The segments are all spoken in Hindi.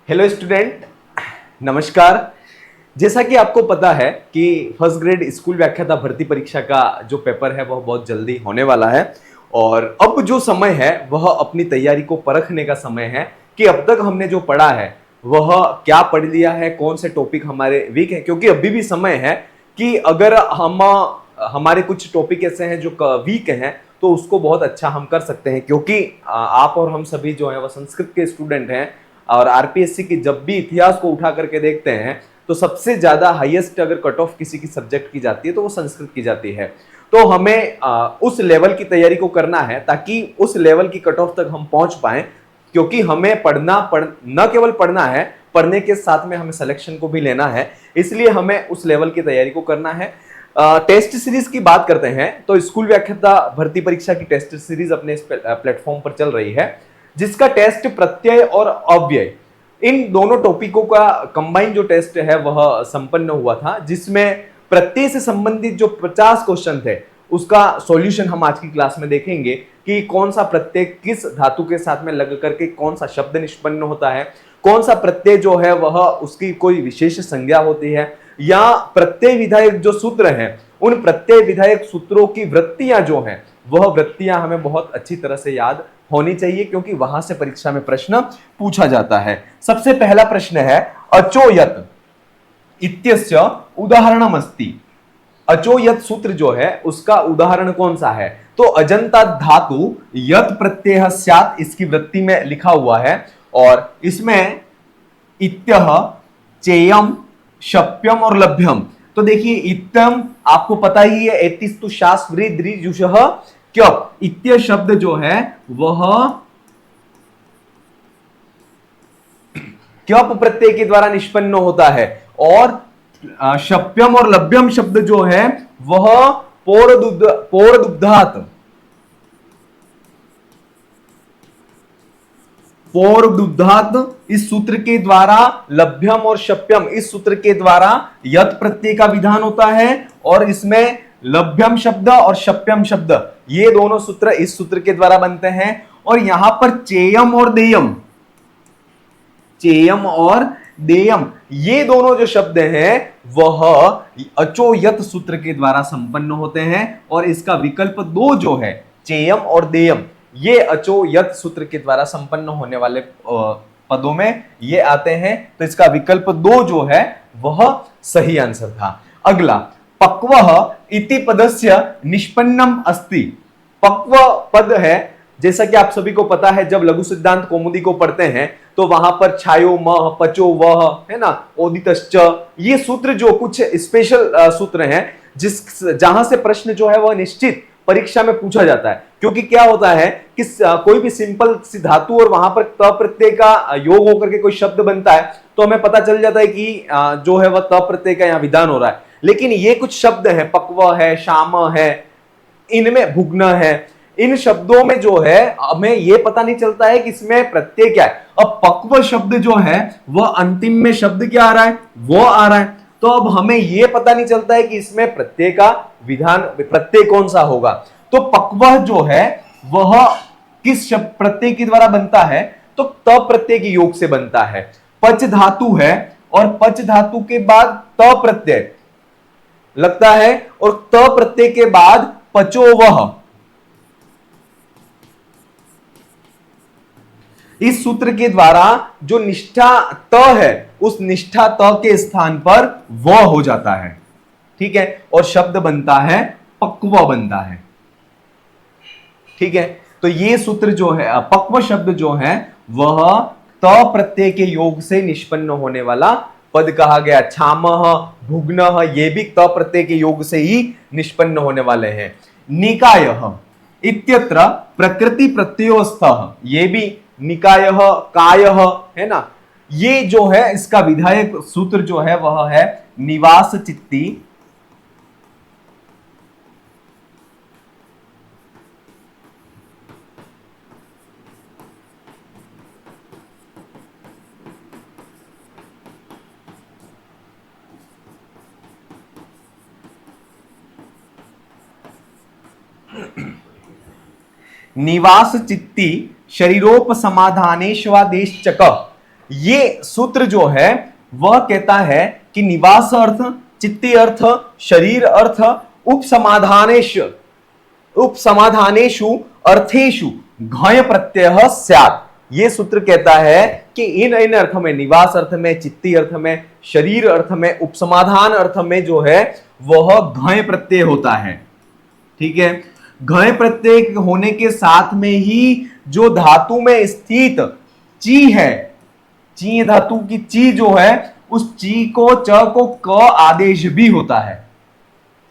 हेलो स्टूडेंट, नमस्कार। जैसा कि आपको पता है कि फर्स्ट ग्रेड स्कूल व्याख्याता भर्ती परीक्षा का जो पेपर है वह बहुत जल्दी होने वाला है और अब जो समय है वह अपनी तैयारी को परखने का समय है कि अब तक हमने जो पढ़ा है वह क्या पढ़ लिया है, कौन से टॉपिक हमारे वीक हैं। क्योंकि अभी भी समय है कि अगर हमारे कुछ टॉपिक ऐसे हैं जो वीक हैं तो उसको बहुत अच्छा हम कर सकते हैं। क्योंकि आप और हम सभी जो है वह संस्कृत के स्टूडेंट हैं और आरपीएससी की जब भी इतिहास को उठा करके देखते हैं तो सबसे ज्यादा हाईएस्ट अगर कट ऑफ किसी की सब्जेक्ट की जाती है तो वो संस्कृत की जाती है। तो हमें उस लेवल की तैयारी को करना है ताकि उस लेवल की कट ऑफ तक हम पहुंच पाए। क्योंकि हमें न केवल पढ़ना है, पढ़ने के साथ में हमें सिलेक्शन को भी लेना है, इसलिए हमें उस लेवल की तैयारी को करना है। टेस्ट सीरीज की बात करते हैं तो स्कूल व्याख्याता भर्ती परीक्षा की टेस्ट सीरीज अपने इस प्लेटफॉर्म पर चल रही है, जिसका टेस्ट प्रत्यय और अव्यय इन दोनों टॉपिकों का कंबाइन जो टेस्ट है वह संपन्न हुआ था, जिसमें प्रत्यय से संबंधित जो 50 क्वेश्चन थे उसका सॉल्यूशन हम आज की क्लास में देखेंगे कि कौन सा प्रत्यय किस धातु के साथ में लग करके कौन सा शब्द निष्पन्न होता है, कौन सा प्रत्यय जो है वह उसकी कोई विशेष संज्ञा होती है, या प्रत्यय विधायक जो सूत्र हैं उन प्रत्यय विधायक सूत्रों की वृत्तियां जो हैं वह वृत्तियां हमें बहुत अच्छी तरह से याद होनी चाहिए, क्योंकि वहां से परीक्षा में प्रश्न पूछा जाता है। सबसे पहला प्रश्न है अचोयत इत्यस्य उदाहरणम अस्ति। अचोयत सूत्र जो है उसका उदाहरण कौन सा है? तो अजंता धातु यत प्रत्यय स्यात् इसकी वृत्ति में लिखा हुआ है और इसमें इत्यह, चेयम, शप्यम और लभ्यम। तो देखिए इत्यम आपको पता ही है, एतिस्तु शास्त्रि द्रिजुषः क्यों इत्य शब्द जो है वह क्यों प्रत्यय के द्वारा निष्पन्न होता है और शप्यम और लभ्यम शब्द जो है वह पौर्दुग्धात् इस सूत्र के द्वारा, लभ्यम और शप्यम इस सूत्र के द्वारा यत प्रत्यय का विधान होता है और इसमें लभ्यम शब्द और शप्यम शब्द ये दोनों सूत्र इस सूत्र के द्वारा बनते हैं। और यहां पर चेयम और देयम ये दोनों जो शब्द हैं वह अचोयत सूत्र के द्वारा संपन्न होते हैं और इसका विकल्प 2 जो है चेयम और देयम ये अचोयत सूत्र के द्वारा संपन्न होने वाले पदों में ये आते हैं। तो इसका विकल्प 2 जो है वह सही आंसर था। अगला, पक्वः इति पदस्य निष्पन्नम अस्ति। पक्व पद है, जैसा कि आप सभी को पता है जब लघु सिद्धांत कौमुदी को पढ़ते हैं तो वहां पर छायो मह, पचो वह, है ना, ओदितश्च, ये सूत्र जो कुछ स्पेशल सूत्र हैं जहां से प्रश्न जो है वह निश्चित परीक्षा में पूछा जाता है। क्योंकि क्या होता है कि कोई भी सिंपल सी धातु और वहां पर त प्रत्यय का योग होकर के कोई शब्द बनता है तो हमें पता चल जाता है कि जो है वह त प्रत्यय का यहाँ विधान हो रहा है। लेकिन ये कुछ शब्द है, पक्व है, श्याम है, इनमें भुग्न है, इन शब्दों में जो है हमें यह पता नहीं चलता है कि इसमें प्रत्यय क्या है। अब पक्व शब्द जो है वह अंतिम में शब्द क्या आ रहा है, वो आ रहा है, तो अब हमें यह पता नहीं चलता है कि इसमें प्रत्यय का विधान प्रत्यय कौन सा होगा। तो पक्व जो है वह किस शब्द प्रत्यय के द्वारा बनता है? तो त प्रत्यय के योग से बनता है। पच धातु है और पच धातु के बाद त प्रत्यय लगता है और त प्रत्यय के बाद पचो वह। इस सूत्र के द्वारा जो निष्ठा त है उस निष्ठा त के स्थान पर व हो जाता है, ठीक है, और शब्द बनता है पक्व बनता है, ठीक है। तो ये सूत्र जो है पक्व शब्द जो है वह त प्रत्यय के योग से निष्पन्न होने वाला पद कहा गया। छामः, भुग्नः ये भी त प्रत्यय के योग से ही निष्पन्न होने वाले हैं। निकायः इत्यत्र प्रकृति प्रत्ययोस्थः ये भी निकायः, कायः, है ना, ये जो है इसका विधायक सूत्र जो है वह है निवास चित्ती। निवास चित्ती शरीरोपसमाधानेष्वादेशचक। ये सूत्र जो है वह कहता है कि निवास अर्थ, चित्ती अर्थ, शरीर अर्थ, उपसमाधानेषु अर्थेषु घय प्रत्यय स्यात्। ये सूत्र कहता है कि इन इन अर्थ में, निवास अर्थ में, चित्ती अर्थ में, शरीर अर्थ में, उपसमाधान अर्थ में जो है वह घय प्रत्यय होता है। ठीक है, घय प्रत्यय होने के साथ में ही जो धातु में स्थित ची है, ची धातु की ची जो है, उस ची को, च को क आदेश भी होता है।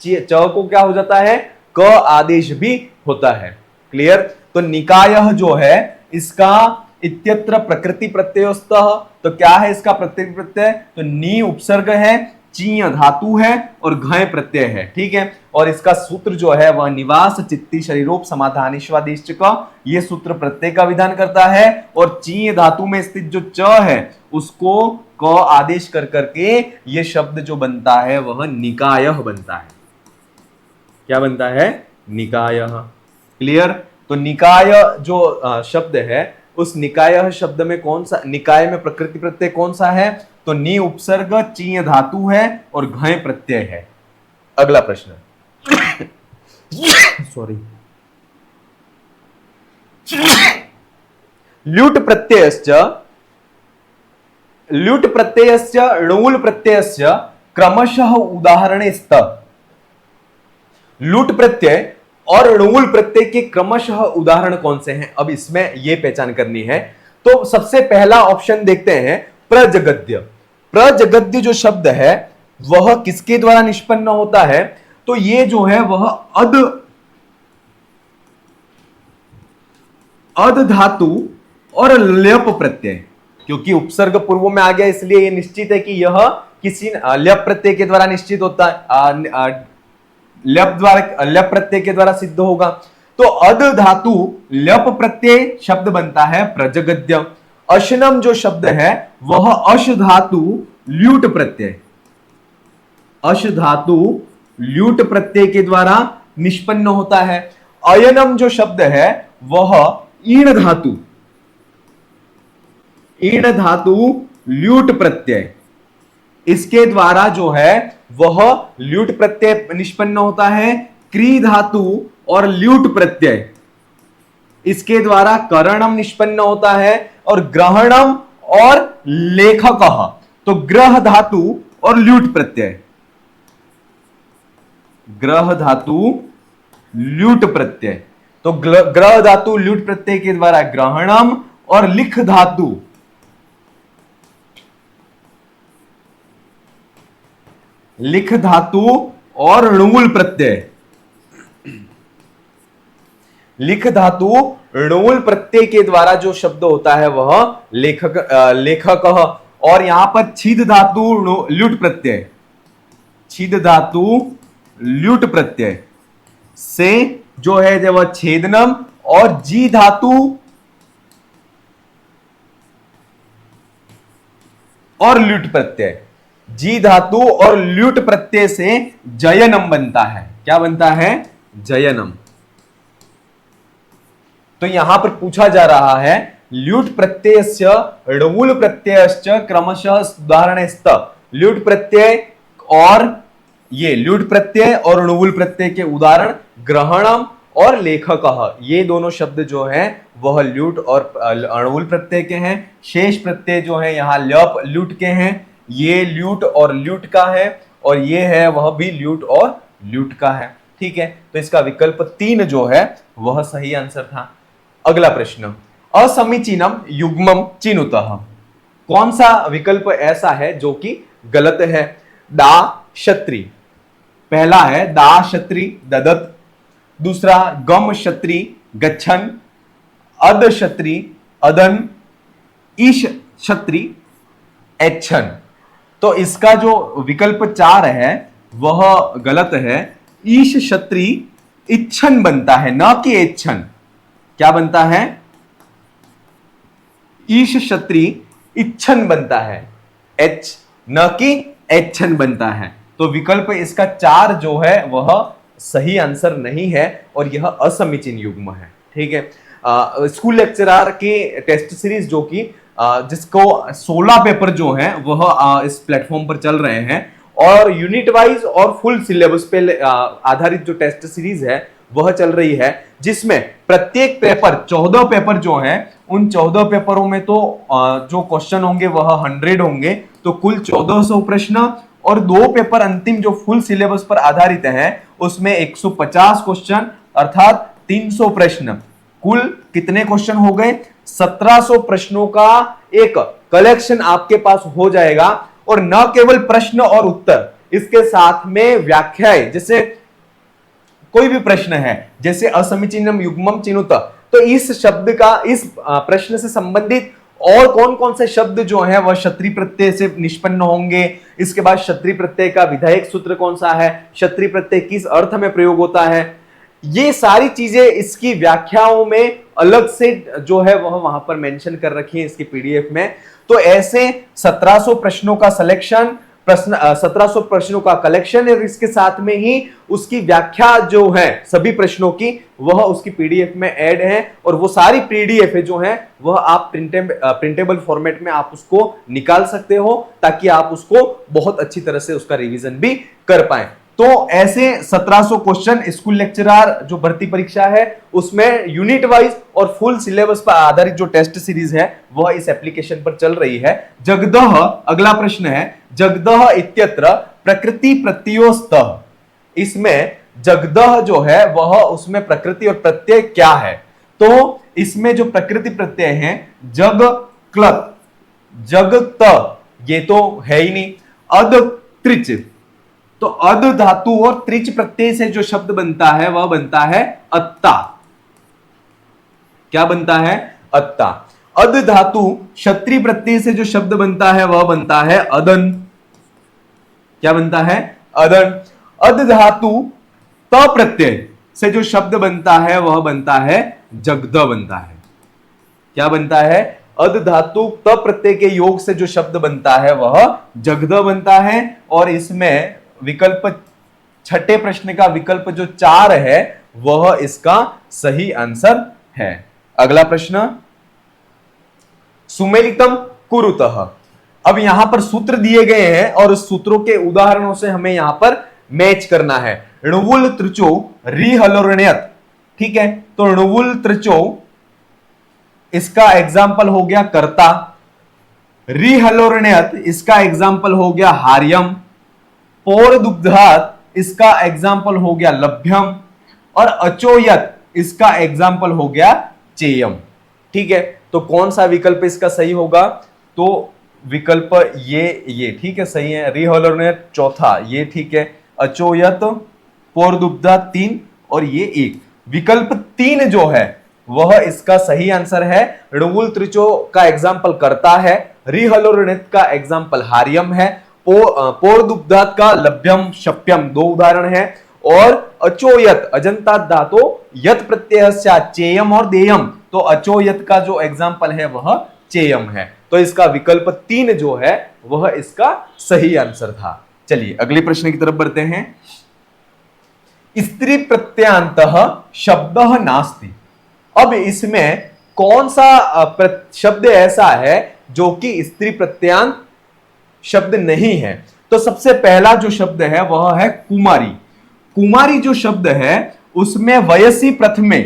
च को क्या हो जाता है, क आदेश भी होता है। क्लियर। तो निकायः जो है इसका इत्यत्र प्रकृति प्रत्ययोस्तः, तो क्या है इसका प्रकृति प्रत्यय, तो नी उपसर्ग है, चीय धातु है और घय प्रत्यय है। ठीक है, और इसका सूत्र जो है वह निवास चित्ती शरीरोप समाधानिश्वादिष्ट का, ये सूत्र प्रत्यय का विधान करता है। और चीय धातु में स्थित जो च है उसको क आदेश कर करके ये शब्द जो बनता है वह निकायः बनता है। क्या बनता है, निकायः। क्लियर। तो निकाय जो शब्द है, उस निकायः शब्द में कौन सा, निकाय में प्रकृति प्रत्यय कौन सा है, तो नी उपसर्ग, चीय धातु है और घय प्रत्यय है। अगला प्रश्न सॉरी, ल्यूट प्रत्ययस्य णुल प्रत्ययस्य क्रमशः उदाहरणे स्तः। लूट प्रत्यय और णुल प्रत्यय के क्रमशः उदाहरण कौन से हैं, अब इसमें यह पहचान करनी है। तो सबसे पहला ऑप्शन देखते हैं, प्रजगद्य। प्रजगद्य जो शब्द है वह किसके द्वारा निष्पन्न होता है, तो ये जो है वह अद धातु और ल्यप प्रत्यय, क्योंकि उपसर्ग पूर्व में आ गया इसलिए ये निश्चित है कि यह किसी ल्यप प्रत्यय के द्वारा निश्चित होता है, ल्यप प्रत्यय के द्वारा सिद्ध होगा। तो अद धातु ल्यप प्रत्यय शब्द बनता है प्रजगद्य। अशनम जो शब्द है वह अश धातु ल्यूट प्रत्यय, अश धातु ल्यूट प्रत्यय के द्वारा निष्पन्न होता है। अयनम जो शब्द है वह ईण धातु ल्यूट प्रत्यय, इसके द्वारा जो है वह ल्यूट प्रत्यय निष्पन्न होता है। क्री धातु और ल्यूट प्रत्यय, इसके द्वारा करणम निष्पन्न होता है। और ग्रहणम और लेखकः, तो ग्रह धातु और ल्यूट प्रत्यय, ग्रह धातु ल्यूट प्रत्यय, तो ग्रह धातु ल्यूट प्रत्यय के द्वारा ग्रहणम और लिख धातु, लिख धातु और णुल प्रत्यय, लिख धातु णुल प्रत्यय के द्वारा जो शब्द होता है वह लेखकः। और यहां पर छिद धातु ल्यूट प्रत्यय, छिद धातु ल्यूट प्रत्यय से जो है जब वह छेदनम, और जी धातु और ल्यूट प्रत्यय, जी धातु और ल्यूट प्रत्यय से जयनम बनता है। क्या बनता है, जयनम। तो यहां पर पूछा जा रहा है ल्यूट प्रत्ययस्य णुल प्रत्ययश्च क्रमशः उदाहरणस्तः। ल्यूट प्रत्यय और ये ल्यूट प्रत्यय और णुल प्रत्यय के उदाहरण ग्रहणम और लेखकः, ये दोनों शब्द जो हैं वह ल्यूट और णुल प्रत्यय के हैं। शेष प्रत्यय जो है यहाँ ल्यूट के हैं, ये ल्यूट और ल्यूट का है, और ये है वह भी ल्यूट और ल्यूट का है। ठीक है, तो इसका विकल्प 3 जो है वह सही आंसर था। अगला प्रश्न, असमीचीनम युग्मम चिनुतः। कौन सा विकल्प ऐसा है जो कि गलत है। दा क्षत्री, पहला है दा क्षत्री ददत, दूसरा गम क्षत्री गच्छन, अद क्षत्री अदन, ईश क्षत्री एच्छन। तो इसका जो विकल्प 4 है वह गलत है। ईश क्षत्री इच्छन बनता है, न कि एच्छन। क्या बनता है, ईश क्षत्री इच्छन बनता है, एच न कि एच्छन बनता है। तो विकल्प इसका 4 जो है वह सही आंसर नहीं है और यह असमीचीन युग्म है। ठीक है, स्कूल लेक्चरर के टेस्ट सीरीज जो कि जिसको 16 पेपर जो हैं वह इस प्लेटफॉर्म पर चल रहे हैं और यूनिट वाइज और फुल सिलेबस पे आधारित जो टेस्ट सीरीज है वह चल रही है, जिसमें प्रत्येक पेपर 14 पेपर जो हैं उन 14 पेपरों में तो जो क्वेश्चन होंगे वह 100 होंगे, तो कुल 1400 प्रश्न और 2 पेपर अंतिम जो फुल सिलेबस पर आधारित हैं उसमें 150 क्वेश्चन अर्थात 300 प्रश्न। कुल कितने क्वेश्चन हो गए? 1700 प्रश्नों का एक कलेक्शन आपके पास हो जाएगा और न केवल प्रश्न और उत्तर, इसके साथ में व्याख्याएं, जैसे कोई भी प्रश्न है जैसे असमीचीनम युग्मम चिनुत, तो इस शब्द का इस प्रश्न से संबंधित और कौन कौन से शब्द जो हैं वह क्षत्रिय प्रत्यय से निष्पन्न होंगे, इसके बाद क्षत्रिय प्रत्यय का विधायक सूत्र कौन सा है, क्षत्रिय प्रत्यय किस अर्थ में प्रयोग होता है, ये सारी चीजें इसकी व्याख्याओं में अलग से जो है वह वहां पर मेंशन कर रखी है इसके पीडीएफ में। तो ऐसे 1700 प्रश्नों का सिलेक्शन, 1700 प्रश्नों का कलेक्शन और इसके साथ में ही उसकी व्याख्या जो है सभी प्रश्नों की वह उसकी पीडीएफ में ऐड है और वो सारी पीडीएफ है जो है वह आप प्रिंटेबल फॉर्मेट में आप उसको निकाल सकते हो ताकि आप उसको बहुत अच्छी तरह से उसका रिवीजन भी कर पाए। तो ऐसे 1700 क्वेश्चन स्कूल लेक्चरर जो भर्ती परीक्षा है उसमें यूनिट वाइज और फुल सिलेबस पर आधारित जो टेस्ट सीरीज है वह इस एप्लीकेशन पर चल रही है। जगदह, अगला प्रश्न है, जगदह इत्यत्र प्रकृति प्रत्ययोस्तः, इसमें जगदह जो है वह उसमें प्रकृति और प्रत्यय क्या है? तो इसमें जो प्रकृति प्रत्यय है जग क्लत, जगत, ये तो है ही नहीं, अद त्रिच, तो अद धातु और त्रिच प्रत्यय से जो शब्द बनता है वह बनता है अत्ता। क्या बनता है? अत्ता। अद धातु क्षत्रिय प्रत्यय से जो शब्द बनता है वह बनता है अदन। क्या बनता है? अदन। अद धातु त प्रत्यय से जो शब्द बनता है वह बनता है जगद बनता है। क्या बनता है? अद धातु त प्रत्यय के योग से जो शब्द बनता है वह जगद बनता है और इसमें विकल्प, छठे प्रश्न का विकल्प जो 4 है वह इसका सही आंसर है। अगला प्रश्न, सुमेलितम कुरुतः। अब यहां पर सूत्र दिए गए हैं और उस सूत्रों के उदाहरणों से हमें यहां पर मैच करना है। णुवुल त्रिचो रिहलोरणयत, ठीक है, तो णुवुल त्रिचो इसका एग्जाम्पल हो गया कर्ता, रिहलोरणयत इसका एग्जाम्पल हो गया हार्यम, पोर दुग्धात इसका एग्जाम्पल हो गया लभ्यम और अचोयत इसका एग्जाम्पल हो गया चेयम। ठीक है, तो कौन सा विकल्प इसका सही होगा? तो विकल्प ये ठीक है, सही है। रिहलोरणयत चौथा, ये ठीक है। अचोयत, पोर दुग्धात 3 और ये 1। विकल्प 3 जो है वह इसका सही आंसर है। णुवुल त्रिचो का एग्जाम्पल करता है, रिहलोरणयत का एग्जाम्पल हार्यम है, पोर दुग्धात का लभ्यम शप्यम 2 उदाहरण है और अचोयत अजंता धातु यत प्रत्यय चेयम और देयम, तो अचोयत का जो एग्जाम्पल है वह चेयम है। तो इसका विकल्प 3 जो है वह इसका सही आंसर था। चलिए अगले प्रश्न की तरफ बढ़ते हैं। स्त्री प्रत्ययांतः शब्दः नास्ति। अब इसमें कौन सा शब्द ऐसा है जो कि स्त्री प्रत्यांत शब्द नहीं है? तो सबसे पहला जो शब्द है वह है कुमारी। कुमारी जो शब्द है उसमें वयसी प्रथमे,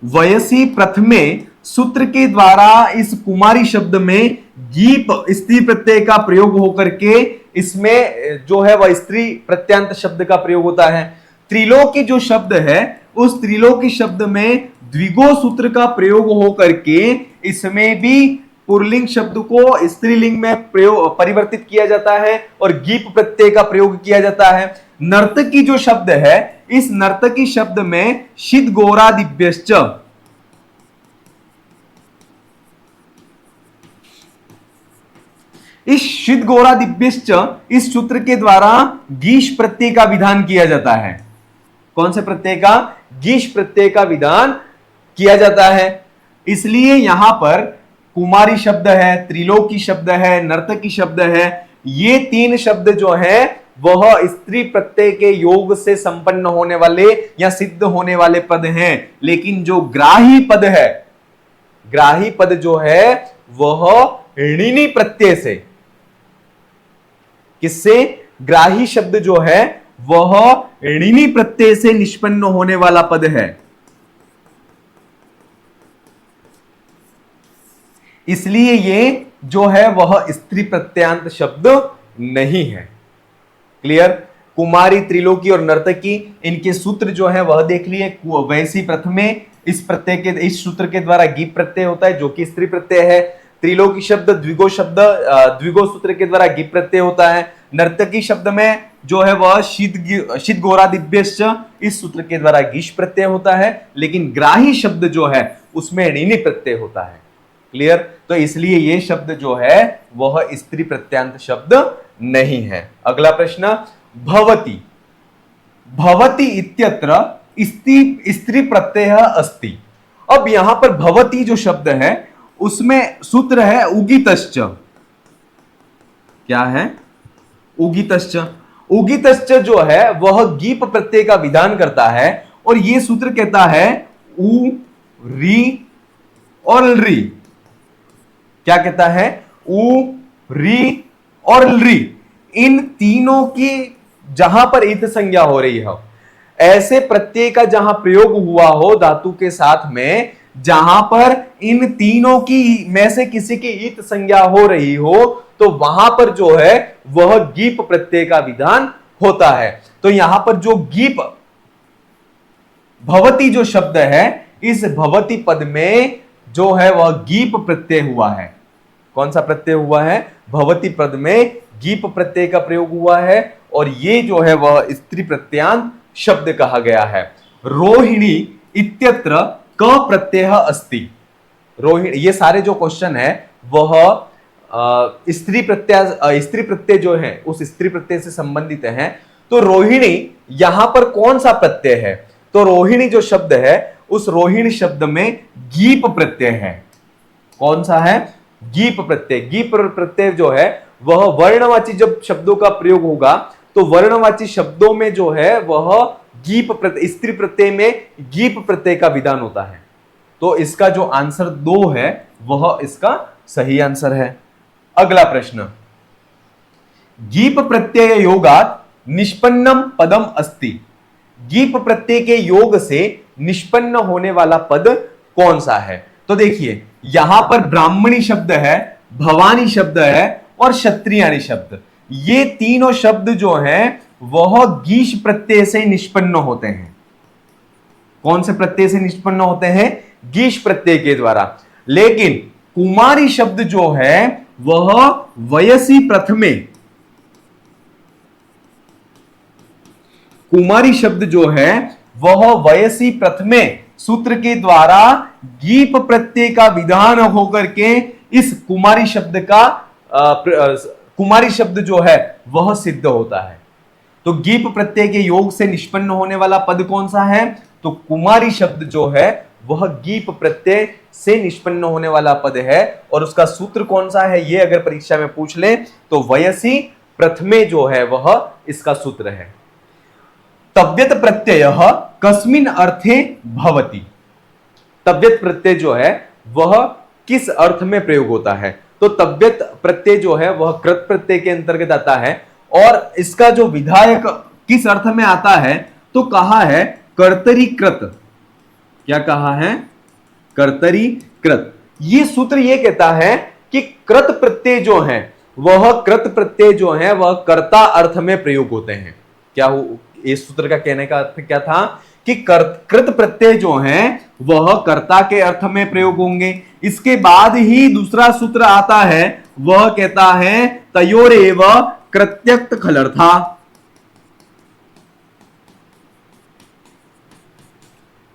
वयसी प्रथमे सूत्र के द्वारा इस कुमारी शब्द में गीप स्त्री प्रत्यय का प्रयोग होकर के इसमें जो है वह स्त्री प्रत्यांत शब्द का प्रयोग होता है। त्रिलोकी जो शब्द है उस त्रिलोकी शब्द में द्विगो सूत्र का प्रयोग होकर के इसमें भी पुल्लिंग शब्द को स्त्रीलिंग में प्रयोग परिवर्तित किया जाता है और गीप प्रत्यय का प्रयोग किया जाता है। नर्तकी जो शब्द है इस नर्तकी शब्द में शिद गोरा दिव्यश्च, इस शिद गोरा दिव्यश्च इस सूत्र के द्वारा गीश प्रत्यय का विधान किया जाता है। कौन से प्रत्यय का? गीश प्रत्यय का विधान किया जाता है। इसलिए यहां पर कुमारी शब्द है, त्रिलोकी शब्द है, नर्तकी शब्द है, ये 3 शब्द जो है वह स्त्री प्रत्यय के योग से संपन्न होने वाले या सिद्ध होने वाले पद हैं। लेकिन जो ग्राही पद है ग्राही पद जो है वह ऋणी प्रत्यय से, किससे? ग्राही शब्द जो है वह ऋणी प्रत्यय से निष्पन्न होने वाला पद है, इसलिए ये जो है वह स्त्री प्रत्यांत शब्द नहीं है। क्लियर? कुमारी, त्रिलोकी और नर्तकी, इनके सूत्र जो है वह देख लिए। वैसी प्रथमे, इस प्रत्यय के, इस सूत्र के द्वारा गीप प्रत्यय होता है जो कि स्त्री प्रत्यय है। त्रिलोकी शब्द द्विगो शब्द, द्विगो सूत्र के द्वारा गीप प्रत्यय होता है। नर्तकी शब्द में जो है वह शीत गोरा दिव्यश्च, इस सूत्र के द्वारा गीश प्रत्यय होता है। लेकिन ग्राही शब्द जो है उसमें ऋणी प्रत्यय होता है। क्लियर? तो इसलिए ये शब्द जो है वह स्त्री प्रत्यांत शब्द नहीं है। अगला प्रश्न, भवती। भवती इत्यत्र स्त्री प्रत्यय अस्ति। अब यहां पर भवती जो शब्द है उसमें सूत्र है उगितश्च। क्या है? उगितश्च। उगितश्च जो है वह गीप प्रत्यय का विधान करता है और यह सूत्र कहता है उ, री और री। क्या कहता है? उ, री और री, इन तीनों की जहां पर ईत संज्ञा हो रही हो, ऐसे प्रत्यय का जहां प्रयोग हुआ हो धातु के साथ में, जहां पर इन तीनों की में से किसी की ईत संज्ञा हो रही हो, तो वहां पर जो है वह गीप प्रत्यय का विधान होता है। तो यहां पर जो गीप, भवती जो शब्द है, इस भवती पद में जो है वह गीप प्रत्यय हुआ है। कौन सा प्रत्यय हुआ है? भवती पद में गीप प्रत्यय का प्रयोग हुआ है और ये जो है वह स्त्री प्रत्यांत शब्द कहा गया है। रोहिणी इत्यत्र क प्रत्यय अस्ति। रोहिणी, ये सारे जो क्वेश्चन है वह स्त्री प्रत्यय जो है उस स्त्री प्रत्यय से संबंधित हैं। तो रोहिणी यहां पर कौन सा प्रत्यय है? तो रोहिणी जो शब्द है उस रोहिणी शब्द में गीप प्रत्यय है। कौन सा है? गीप प्रत्यय। गीप प्रत्यय जो है वह वर्णवाची, जब शब्दों का प्रयोग होगा तो वर्णवाची शब्दों में जो है वह गीप प्रत्यय, स्त्री प्रत्यय में गीप प्रत्यय का विधान होता है। तो इसका जो आंसर 2 है वह इसका सही आंसर है। अगला प्रश्न, गीप प्रत्यय योगात् निष्पन्नम पदम अस्ति। गीप प्रत्यय के योग से निष्पन्न होने वाला पद कौन सा है? तो देखिए यहां पर ब्राह्मणी शब्द है, भवानी शब्द है और क्षत्रियाणी शब्द, ये तीनों शब्द जो हैं वह गीश प्रत्यय से निष्पन्न होते हैं। कौन से प्रत्यय से निष्पन्न होते हैं? गीश प्रत्यय के द्वारा। लेकिन कुमारी शब्द जो है वह वयसी प्रथमे, कुमारी शब्द जो है वह वयसी प्रथमे सूत्र के द्वारा गीप प्रत्यय का विधान होकर के इस कुमारी शब्द का कुमारी शब्द जो है वह सिद्ध होता है। तो गीप प्रत्यय के योग से निष्पन्न होने वाला पद कौन सा है? तो कुमारी शब्द जो है वह गीप प्रत्यय से निष्पन्न होने वाला पद है। और उसका सूत्र कौन सा है ये अगर परीक्षा में पूछ ले तो वयसी प्रथमे जो है वह इसका सूत्र है। तव्यत प्रत्यय कस्मिन् अर्थे भवति। तव्यत प्रत्यय जो है वह किस अर्थ में प्रयोग होता है? तो तव्यत प्रत्यय जो है वह कृत प्रत्यय के अंतर्गत आता है और इसका जो विधायक किस अर्थ में आता है? तो कहा है कर्तरी कृत। क्या कहा है? कर्तरी कृत। ये सूत्र ये कहता है कि कृत प्रत्यय जो है वह कृत प्रत्यय जो है वह कर्ता अर्थ में प्रयोग होते हैं। क्या हो इस सूत्र का कहने का अर्थ क्या था? कि कृत प्रत्यय जो है वह कर्ता के अर्थ में प्रयोग होंगे। इसके बाद ही दूसरा सूत्र आता है, वह कहता है तयोरेव कृत्यक्त खलर्था।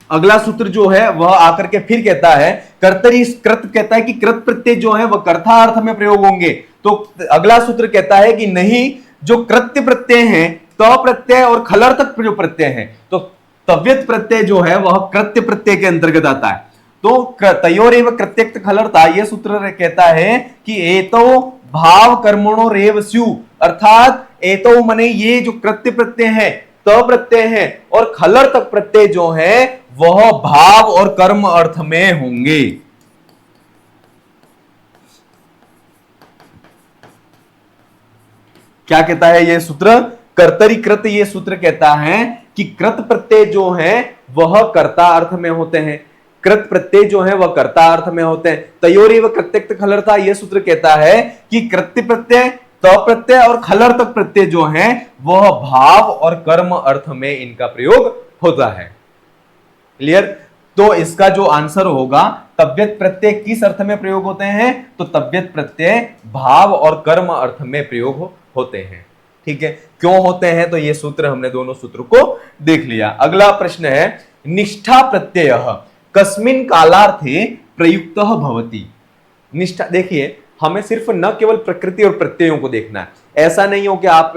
अगला सूत्र जो है वह आकर के फिर कहता है कर्तरी कृत, कहता है कि कृत प्रत्यय जो है वह कर्ता अर्थ में प्रयोग होंगे। तो अगला सूत्र कहता है कि नहीं, जो कृत्य प्रत्यय है, त प्रत्यय और खलर्तक जो प्रत्यय है, तो तव्यत प्रत्यय जो है वह कृत्य प्रत्यय के अंतर्गत आता है। तो तयोरेव कृत्यक्त खलर्ता, यह सूत्र कहता है कि एतो भाव कर्मणो रेव स्यु, अर्थात एतो मने ये जो कृत्य प्रत्यय है, त प्रत्यय है और खलर्तक प्रत्यय जो है वह भाव और कर्म अर्थ में होंगे। क्या कहता है ये सूत्र? कर्तरी कृत ये सूत्र कहता है कि कृत प्रत्यय जो है वह कर्ता अर्थ में होते हैं, कृत प्रत्यय जो है वह कर्ता अर्थ में होते हैं। तयोरी व कृत्यक्त खलर्था ये सूत्र कहता है कि कृत्य प्रत्यय, त प्रत्यय और खलर्तक प्रत्यय जो है वह भाव और कर्म अर्थ में इनका प्रयोग होता है। क्लियर? तो इसका जो आंसर होगा, तव्यत प्रत्यय किस अर्थ में प्रयोग होते हैं? तो तव्यत प्रत्यय भाव और कर्म अर्थ में प्रयोग होते हैं। ठीक है, क्यों होते हैं? तो ये सूत्र हमने दोनों सूत्र को देख लिया। अगला प्रश्न है, निष्ठा प्रत्यय कस्मिन कालार्थे प्रयुक्त भवति। निष्ठा, देखिए हमें सिर्फ न केवल प्रकृति और प्रत्ययों को देखना है, ऐसा नहीं हो कि आप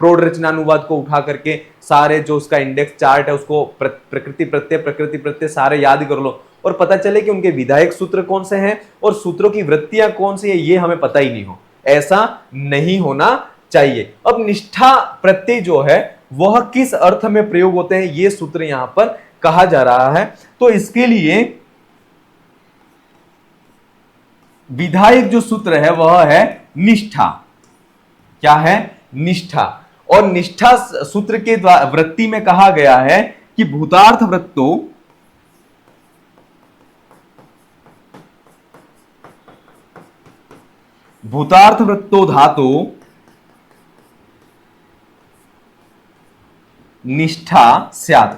प्रौढ़ रचनानुवाद को उठा करके सारे जो उसका इंडेक्स चार्ट है उसको प्रकृति प्रत्यय सारे याद कर लो और पता चले कि उनके विधायक सूत्र कौन से हैं और सूत्रों की वृत्तियां कौन सी है, ये हमें पता ही नहीं हो। ऐसा नहीं होना चाहिए। अब निष्ठा प्रत्यय जो है वह किस अर्थ में प्रयोग होते हैं, ये सूत्र यहां पर कहा जा रहा है। तो इसके लिए विधायक जो सूत्र है वह है निष्ठा। क्या है? निष्ठा। और निष्ठा सूत्र के वृत्ति में कहा गया है कि भूतार्थ वृत्तो धातो निष्ठा स्यात्।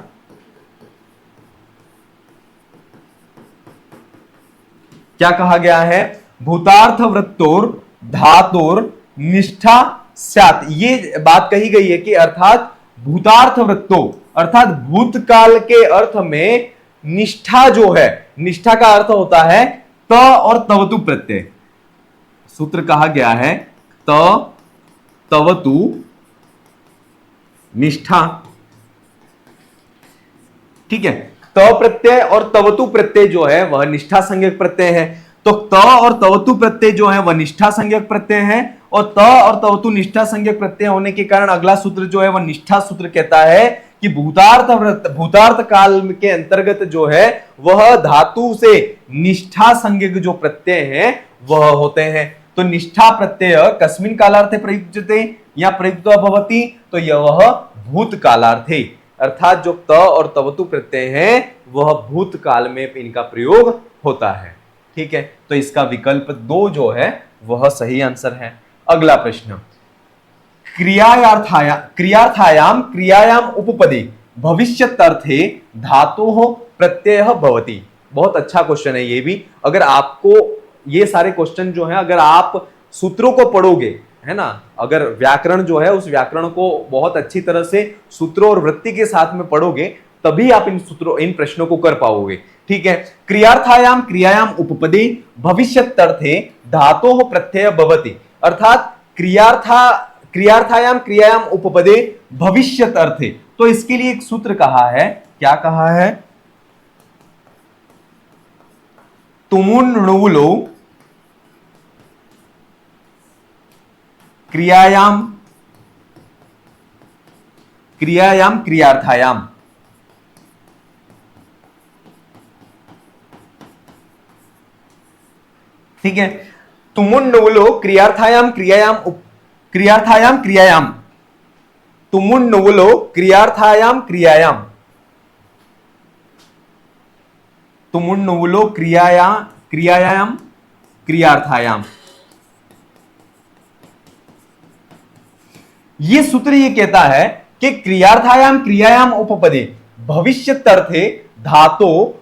क्या कहा गया है? भूतार्थ वृत्तोर धातोर निष्ठा स्यात्। ये बात कही गई है कि अर्थात भूतार्थ वृत्तो अर्थात भूतकाल के अर्थ में निष्ठा जो है, निष्ठा का अर्थ होता है त और तवतु प्रत्यय। सूत्र कहा गया है त तवतु निष्ठा। ठीक है, त प्रत्यय और तवतु प्रत्यय जो है वह निष्ठा संज्ञक प्रत्यय है। तो त और तवतु प्रत्यय जो है वह निष्ठा संज्ञक प्रत्यय है और त और तवतु निष्ठा संज्ञक प्रत्यय होने के कारण अगला सूत्र जो है वह निष्ठा सूत्र कहता है कि भूतार्थ काल के अंतर्गत जो है वह धातु से निष्ठा संज्ञक जो प्रत्यय है वह होते हैं। तो निष्ठा प्रत्यय कस्मिन कालार्थे प्रयुज्यते या प्रयुक्त भवति, तो यह भूत कालार्थे अर्थात जो त और तवतु प्रत्यय है वह भूतकाल में इनका प्रयोग होता है। ठीक है, तो इसका विकल्प 2 जो है वह सही आंसर है। अगला प्रश्न, क्रियार्थायाम क्रियायाम उपपदे भविष्यत्यर्थे धातोः प्रत्ययः भवति। बहुत अच्छा क्वेश्चन है ये भी। अगर आपको ये सारे क्वेश्चन जो है अगर आप सूत्रों को पढ़ोगे, है ना, अगर व्याकरण जो है उस व्याकरण को बहुत अच्छी तरह से सूत्रों और वृत्ति के साथ में पढ़ोगे तभी आप इन प्रश्नों को कर पाओगे। ठीक है, क्रियार्थायाम क्रियायाम उपपदे भविष्यत्यर्थे धातोः प्रत्ययः भवति अर्थात क्रियार्थायाम क्रियायाम उपपदे भविष्यत अर्थे। तो इसके लिए एक सूत्र कहा है। क्या कहा है? तुमुन्नुवुलो क्रियायाम क्रियार्थायाम। ठीक है, तुमुन्नुवुलो क्रियार्थायाम क्रियायाम तुमुन्नुवुलो क्रियार्थायाम तुमुन्नुवुलो क्रियायाम क्रियार्थायाम। ये सूत्र ये कहता है कि क्रियार्थायाम क्रियायाम उपपदे भविष्यत्यर्थे धातो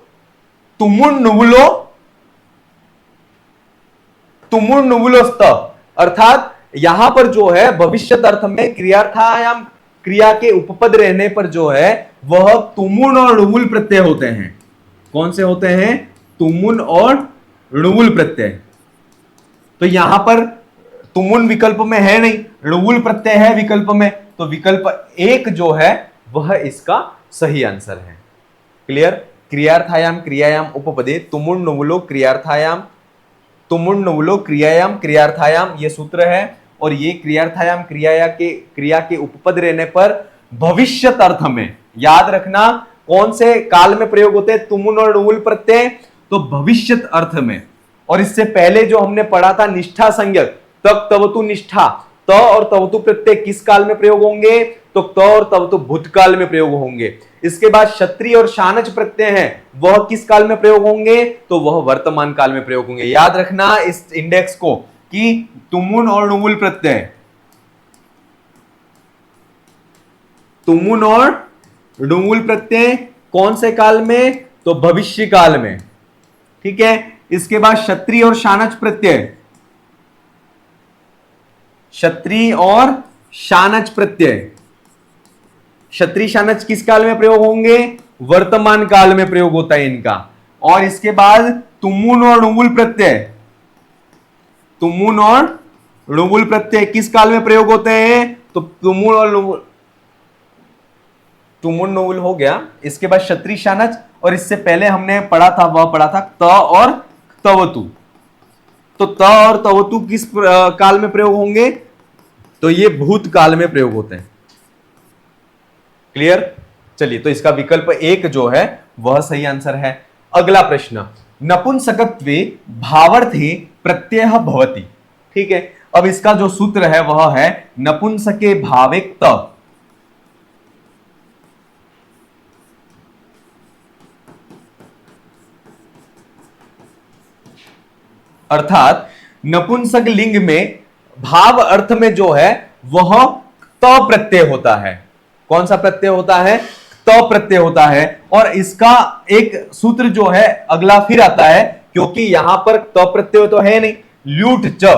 तुमुन्नुवुलोस्त अर्थात यहां पर जो है भविष्यत अर्थ में क्रियार्थायाम क्रिया के उपपद रहने पर जो है वह तुमुन और णुवुल प्रत्यय होते हैं। कौन से होते हैं? तुमुन और णुवुल प्रत्यय। तो यहां पर तुमुन विकल्प में है नहीं, णुवुल प्रत्यय है विकल्प में, तो विकल्प 1 जो है वह इसका सही आंसर है। क्लियर? क्रियार्थायाम क्रियायाम उपपदे तुमुन्नुवुलो क्रियायाम क्रियार्थायाम ये सूत्र है और ये क्रियार्थायाम क्रिया के उपपद रहने पर भविष्यत अर्थ में, याद रखना कौन से काल में प्रयोग होते हैं तुमुन और णुवुल प्रत्यय, तो भविष्यत अर्थ में। और इससे पहले जो हमने पढ़ा था निष्ठा संज्ञक तक तवतु निष्ठा, त और तवतु प्रत्यय किस काल में प्रयोग होंगे? तो त और तवतु भूतकाल में प्रयोग होंगे। इसके बाद क्षत्रिय और शानच प्रत्यय हैं, वह किस काल में प्रयोग होंगे? तो वह वर्तमान काल में प्रयोग होंगे। याद रखना इस इंडेक्स को कि तुमुन और णुवुल प्रत्यय, तुमुन और णुवुल प्रत्यय कौन से काल में? तो भविष्य काल में। ठीक है। इसके बाद क्षत्रिय और शानच प्रत्यय, क्षत्रिय और शानच प्रत्यय, क्षत्रिय शानच किस काल में प्रयोग होंगे? वर्तमान काल में प्रयोग होता है इनका। और इसके बाद तुमुन और णुवुल प्रत्यय, तुमुन और णुवुल प्रत्यय किस काल में प्रयोग होते हैं? तो तुमुन और णुवुल, तुमुन णुवुल हो गया। इसके बाद क्षत्रिय शानच, और इससे पहले हमने पढ़ा था, वह पढ़ा था त और तवतु। तो त और तवतु किस काल में प्रयोग होंगे? तो ये भूत काल में प्रयोग होते हैं। क्लियर? चलिए, तो इसका विकल्प एक जो है वह सही आंसर है। अगला प्रश्न, नपुंसकत्वे भावार्थे प्रत्ययः भवति। ठीक है। अब इसका जो सूत्र है वह है नपुंसके भावे त, अर्थात नपुंसक लिंग में भाव अर्थ में जो है वह त प्रत्यय होता है। कौन सा प्रत्यय होता है? त प्रत्यय होता है। और इसका एक सूत्र जो है अगला फिर आता है, क्योंकि यहां पर त प्रत्यय तो है नहीं, ल्यूट च।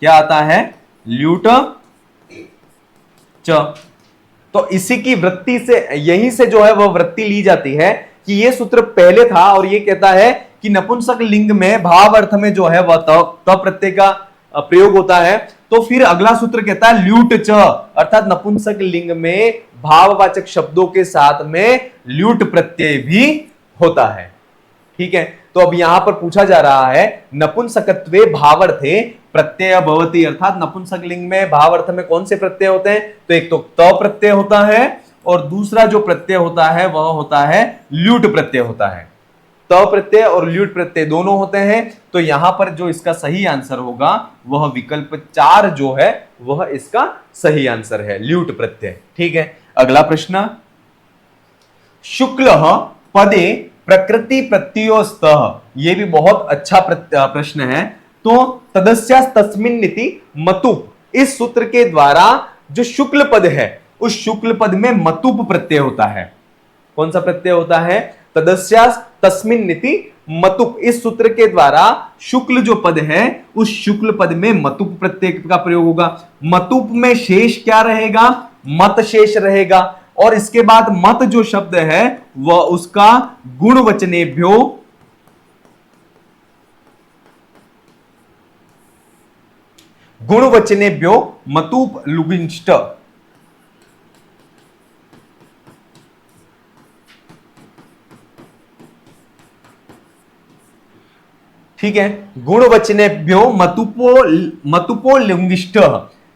क्या आता है? ल्यूट च। तो इसी की वृत्ति से, यहीं से जो है वह वृत्ति ली जाती है कि यह सूत्र पहले था और यह कहता है कि नपुंसक लिंग में भाव अर्थ में जो है वह त प्रत्यय का प्रयोग होता है। तो फिर अगला सूत्र कहता है ल्यूट च, अर्थात नपुंसक लिंग में भाववाचक शब्दों के साथ में ल्यूट प्रत्यय भी होता है। ठीक है। तो अब यहां पर पूछा जा रहा है नपुंसकत्वे भावार्थे प्रत्यय भवति, अर्थात नपुंसक लिंग में भाव अर्थ में कौन से प्रत्यय होते हैं? तो एक तो त प्रत्यय होता है और दूसरा जो प्रत्यय होता है वह होता है ल्यूट प्रत्यय होता है। त प्रत्यय और ल्यूट प्रत्यय दोनों होते हैं। तो यहां पर जो इसका सही आंसर होगा वह विकल्प 4 जो है वह इसका सही आंसर है, ल्यूट प्रत्यय। ठीक है। अगला प्रश्न, शुक्ल पदे प्रकृति प्रत्ययोस्तः, यह भी बहुत अच्छा प्रश्न है। तो तदस्यास्तस्मिन् नीति मतुप, इस सूत्र के द्वारा जो शुक्ल पद है उस शुक्ल पद में मतुप प्रत्यय होता है। कौन सा प्रत्यय होता है? तदस्यास्तस्मिन् नीति मतुप, इस सूत्र के द्वारा शुक्ल जो पद है उस शुक्ल पद में मतुप प्रत्यय का प्रयोग होगा। मतुप में शेष क्या रहेगा? मत शेष रहेगा। और इसके बाद मत जो शब्द है वह उसका गुणवचनेभ्यो, गुणवचनेभ्यो मतुप लुगिंष्ट। ठीक है। गुणवचनेभ्यो मतुपो लिंगिष्ट,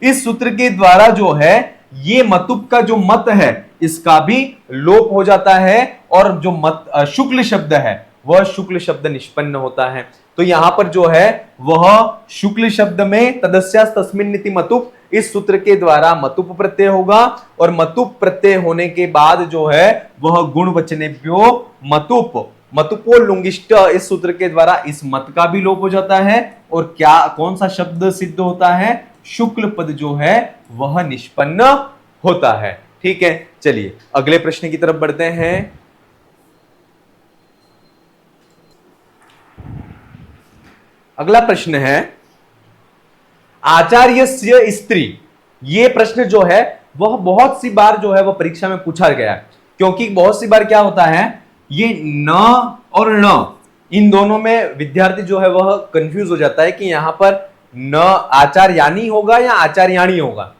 इस सूत्र के द्वारा जो है ये मतुप का जो मत है इसका भी लोप हो जाता है और जो मत शुक्ल शब्द है वह शुक्ल शब्द निष्पन्न होता है। तो यहां पर जो है वह शुक्ल शब्द में तदस्यास्तस्मिन् नीति मतुप, इस सूत्र के द्वारा मतुप प्रत्यय होगा और मतुप प्रत्यय होने के बाद जो है वह गुणवचनेभ्यो मतुप, मतुपो लुंगिष्ट, इस सूत्र के द्वारा इस मत का भी लोप हो जाता है। और क्या कौन सा शब्द सिद्ध होता है? शुक्ल पद जो है वह निष्पन्न होता है। ठीक है। चलिए अगले प्रश्न की तरफ बढ़ते हैं। अगला प्रश्न है आचार्यस्य स्त्री। ये प्रश्न जो है वह बहुत सी बार जो है वह परीक्षा में पूछा गया है, क्योंकि बहुत सी बार क्या होता है ये न और न, इन दोनों में विद्यार्थी जो है वह कंफ्यूज हो जाता है कि यहां पर न आचार्यानी होगा या आचार्याणी होगा।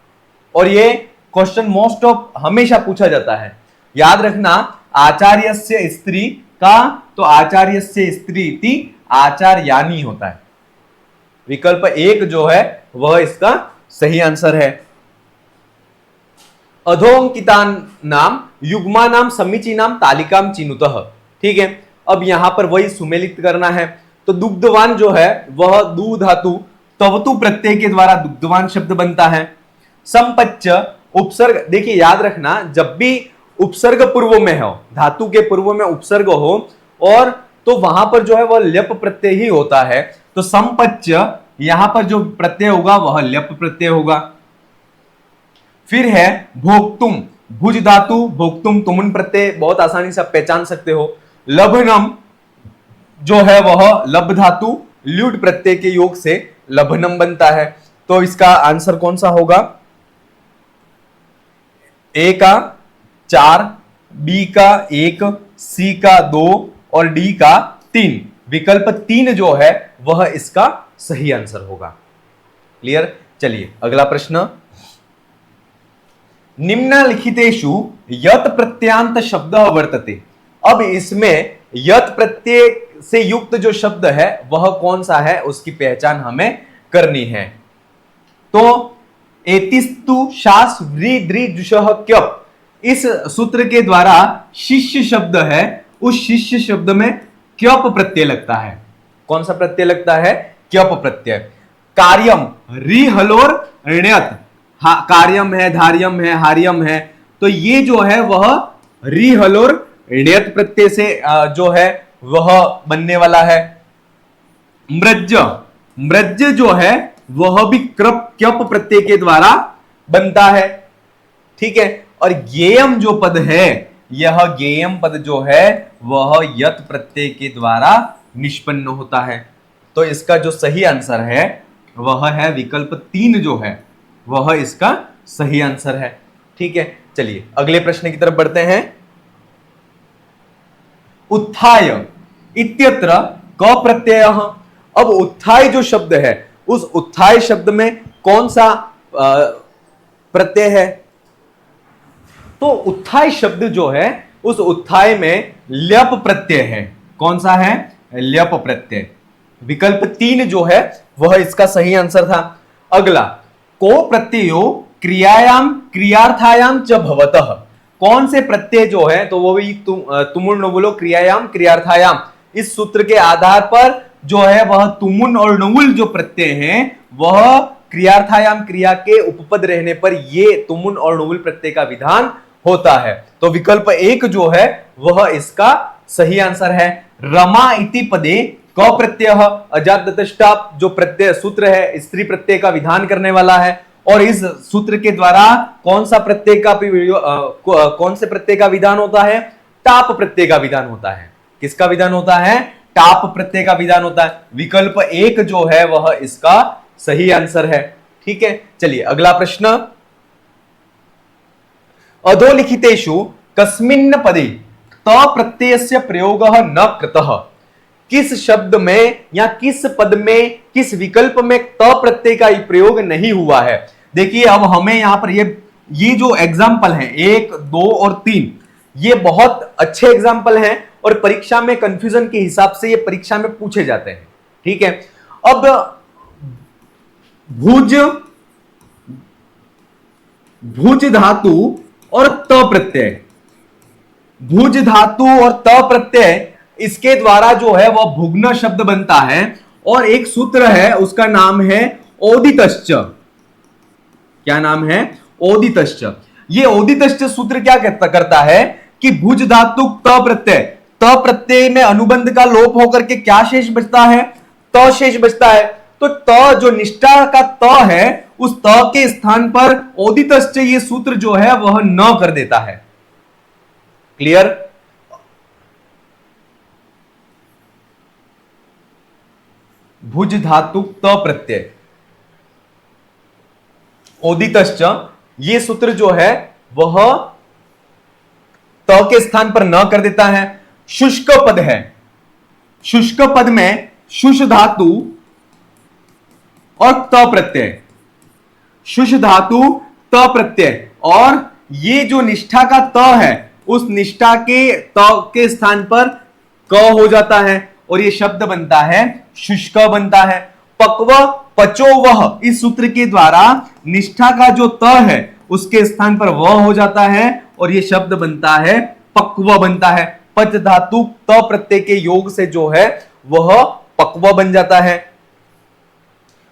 और ये क्वेश्चन मोस्ट ऑफ हमेशा पूछा जाता है। याद रखना आचार्यस्य स्त्री का तो आचार्यस्य स्त्री इति आचार्यानी होता है। विकल्प एक जो है वह इसका सही आंसर है। अधोंकिता नाम युग्मा नाम समीची नाम तालिकाम चिनुतः। ठीक है। अब यहां पर वही सुमेलित करना है। तो दुग्धवान जो है वह दू धातु तवतु प्रत्यय के द्वारा दुग्धवान शब्द बनता है। संपच्च उपसर्ग, देखिए याद रखना, जब भी उपसर्ग पूर्व में हो, धातु के पूर्व में उपसर्ग हो और तो वहां पर जो है वह ल्यप प्रत्यय ही होता है। तो संपच्च, यहां पर जो प्रत्यय होगा वह ल्यप प्रत्यय होगा। फिर है भोक्तुम, भुज धातु, भोक्तुम तुमुन प्रत्यय, बहुत आसानी से आप पहचान सकते हो। लभनम जो है वह लब धातु, ल्यूट प्रत्यय के योग से लभनम बनता है। तो इसका आंसर कौन सा होगा? ए का 4, बी का 1, सी का 2 और डी का 3। विकल्प 3 जो है वह इसका सही आंसर होगा। क्लियर? चलिए अगला प्रश्न। निम्नलिखितेषु यत् प्रत्यांत शब्द वर्तते। अब इसमें यत् प्रत्यय से युक्त जो शब्द है वह कौन सा है, उसकी पहचान हमें करनी है। तो एतिस्तु शास व्री द्रि जुषः क्यप, इस सूत्र के द्वारा शिष्य शब्द है, उस शिष्य शब्द में क्यप प्रत्यय लगता है। कौन सा प्रत्यय लगता है? क्यप प्रत्यय। कार्यम री हलोर ऋण्यत, कार्यम है, धार्यम है, हार्यम है, तो ये जो है वह री हलोर ऋण्यत प्रत्यय से जो है वह बनने वाला है। मृज, मृज जो है वह भी क्यप प्रत्यय के द्वारा बनता है। ठीक है। और गेयम जो पद है, यह गेयम पद जो है वह यत प्रत्यय के द्वारा निष्पन्न होता है। तो इसका जो सही आंसर है वह है विकल्प 3 जो है वह इसका सही आंसर है। ठीक है। चलिए अगले प्रश्न की तरफ बढ़ते हैं। उत्थाय इत्यत्र क प्रत्यय। अब उत्थाय जो शब्द है, उस उत्थाय शब्द में कौन सा प्रत्यय है? तो उत्थाय शब्द जो है उस उत्थाय में ल्यप प्रत्यय है। कौन सा है? ल्यप प्रत्यय। विकल्प 3 जो है वह इसका सही आंसर था। अगला, को प्रत्ययो क्रियायाम क्रियार्थायाम च भवतः। कौन से प्रत्यय जो है, तो वो भी तुमुन नवुलो क्रियायाम क्रियार्थायाम, इस सूत्र के आधार पर जो है वह तुमुन और नवुल जो प्रत्यय हैं वह क्रियार्थायाम क्रिया के उपपद रहने पर ये तुमुन और नवुल प्रत्यय का विधान होता है। तो विकल्प 1 जो है वह इसका सही आंसर है। रमा इति पदे क प्रत्यय, अजातदष्टा जो प्रत्यय सूत्र है स्त्री प्रत्यय का विधान करने वाला है। और इस सूत्र के द्वारा कौन सा प्रत्यय का कौन से प्रत्यय का विधान होता है? टाप प्रत्यय का विधान होता है। किसका विधान होता है? टाप प्रत्यय का विधान होता है। विकल्प 1 जो है वह इसका सही आंसर है। ठीक है। चलिए अगला प्रश्न। अधोलिखितेषु कस्मिन् पदे त प्रत्ययस्य प्रयोगः न कृतः। किस शब्द में या किस पद में, किस विकल्प में त प्रत्यय का प्रयोग नहीं हुआ है? देखिए अब हमें यहां पर ये जो एग्जाम्पल है 1, 2 और 3, ये बहुत अच्छे एग्जाम्पल हैं और परीक्षा में कंफ्यूजन के हिसाब से ये परीक्षा में पूछे जाते हैं। ठीक है। अब भुज, भुज धातु और त प्रत्यय, भुज धातु और त प्रत्यय, इसके द्वारा जो है वह भुग्न शब्द बनता है। और एक सूत्र है उसका नाम है ओदितश्च। क्या नाम है? ओदितश्च। ये ओदितश्च सूत्र क्या करता है कि भुज धातु त प्रत्यय, त प्रत्यय में अनुबंध का लोप होकर के क्या शेष बचता है? त शेष बचता है। तो त जो निष्ठा का त है, उस त के स्थान पर ओदितश्च ये सूत्र जो है वह न कर देता है। क्लियर? भुज धातु त प्रत्यय, ओदितश्च, ये सूत्र जो है वह त के स्थान पर न कर देता है। शुष्क पद है, शुष्क पद में शुष धातु और त प्रत्यय, शुष धातु त प्रत्यय, और ये जो निष्ठा का त है उस निष्ठा के त के स्थान पर क हो जाता है और ये शब्द बनता है शुष्क बनता है। पक्व पचो वह, इस सूत्र के द्वारा निष्ठा का जो त है उसके स्थान पर वह हो जाता है और ये शब्द बनता है पक्व बनता है। पच धातु त प्रत्यय के योग से जो है वह पक्व बन जाता है।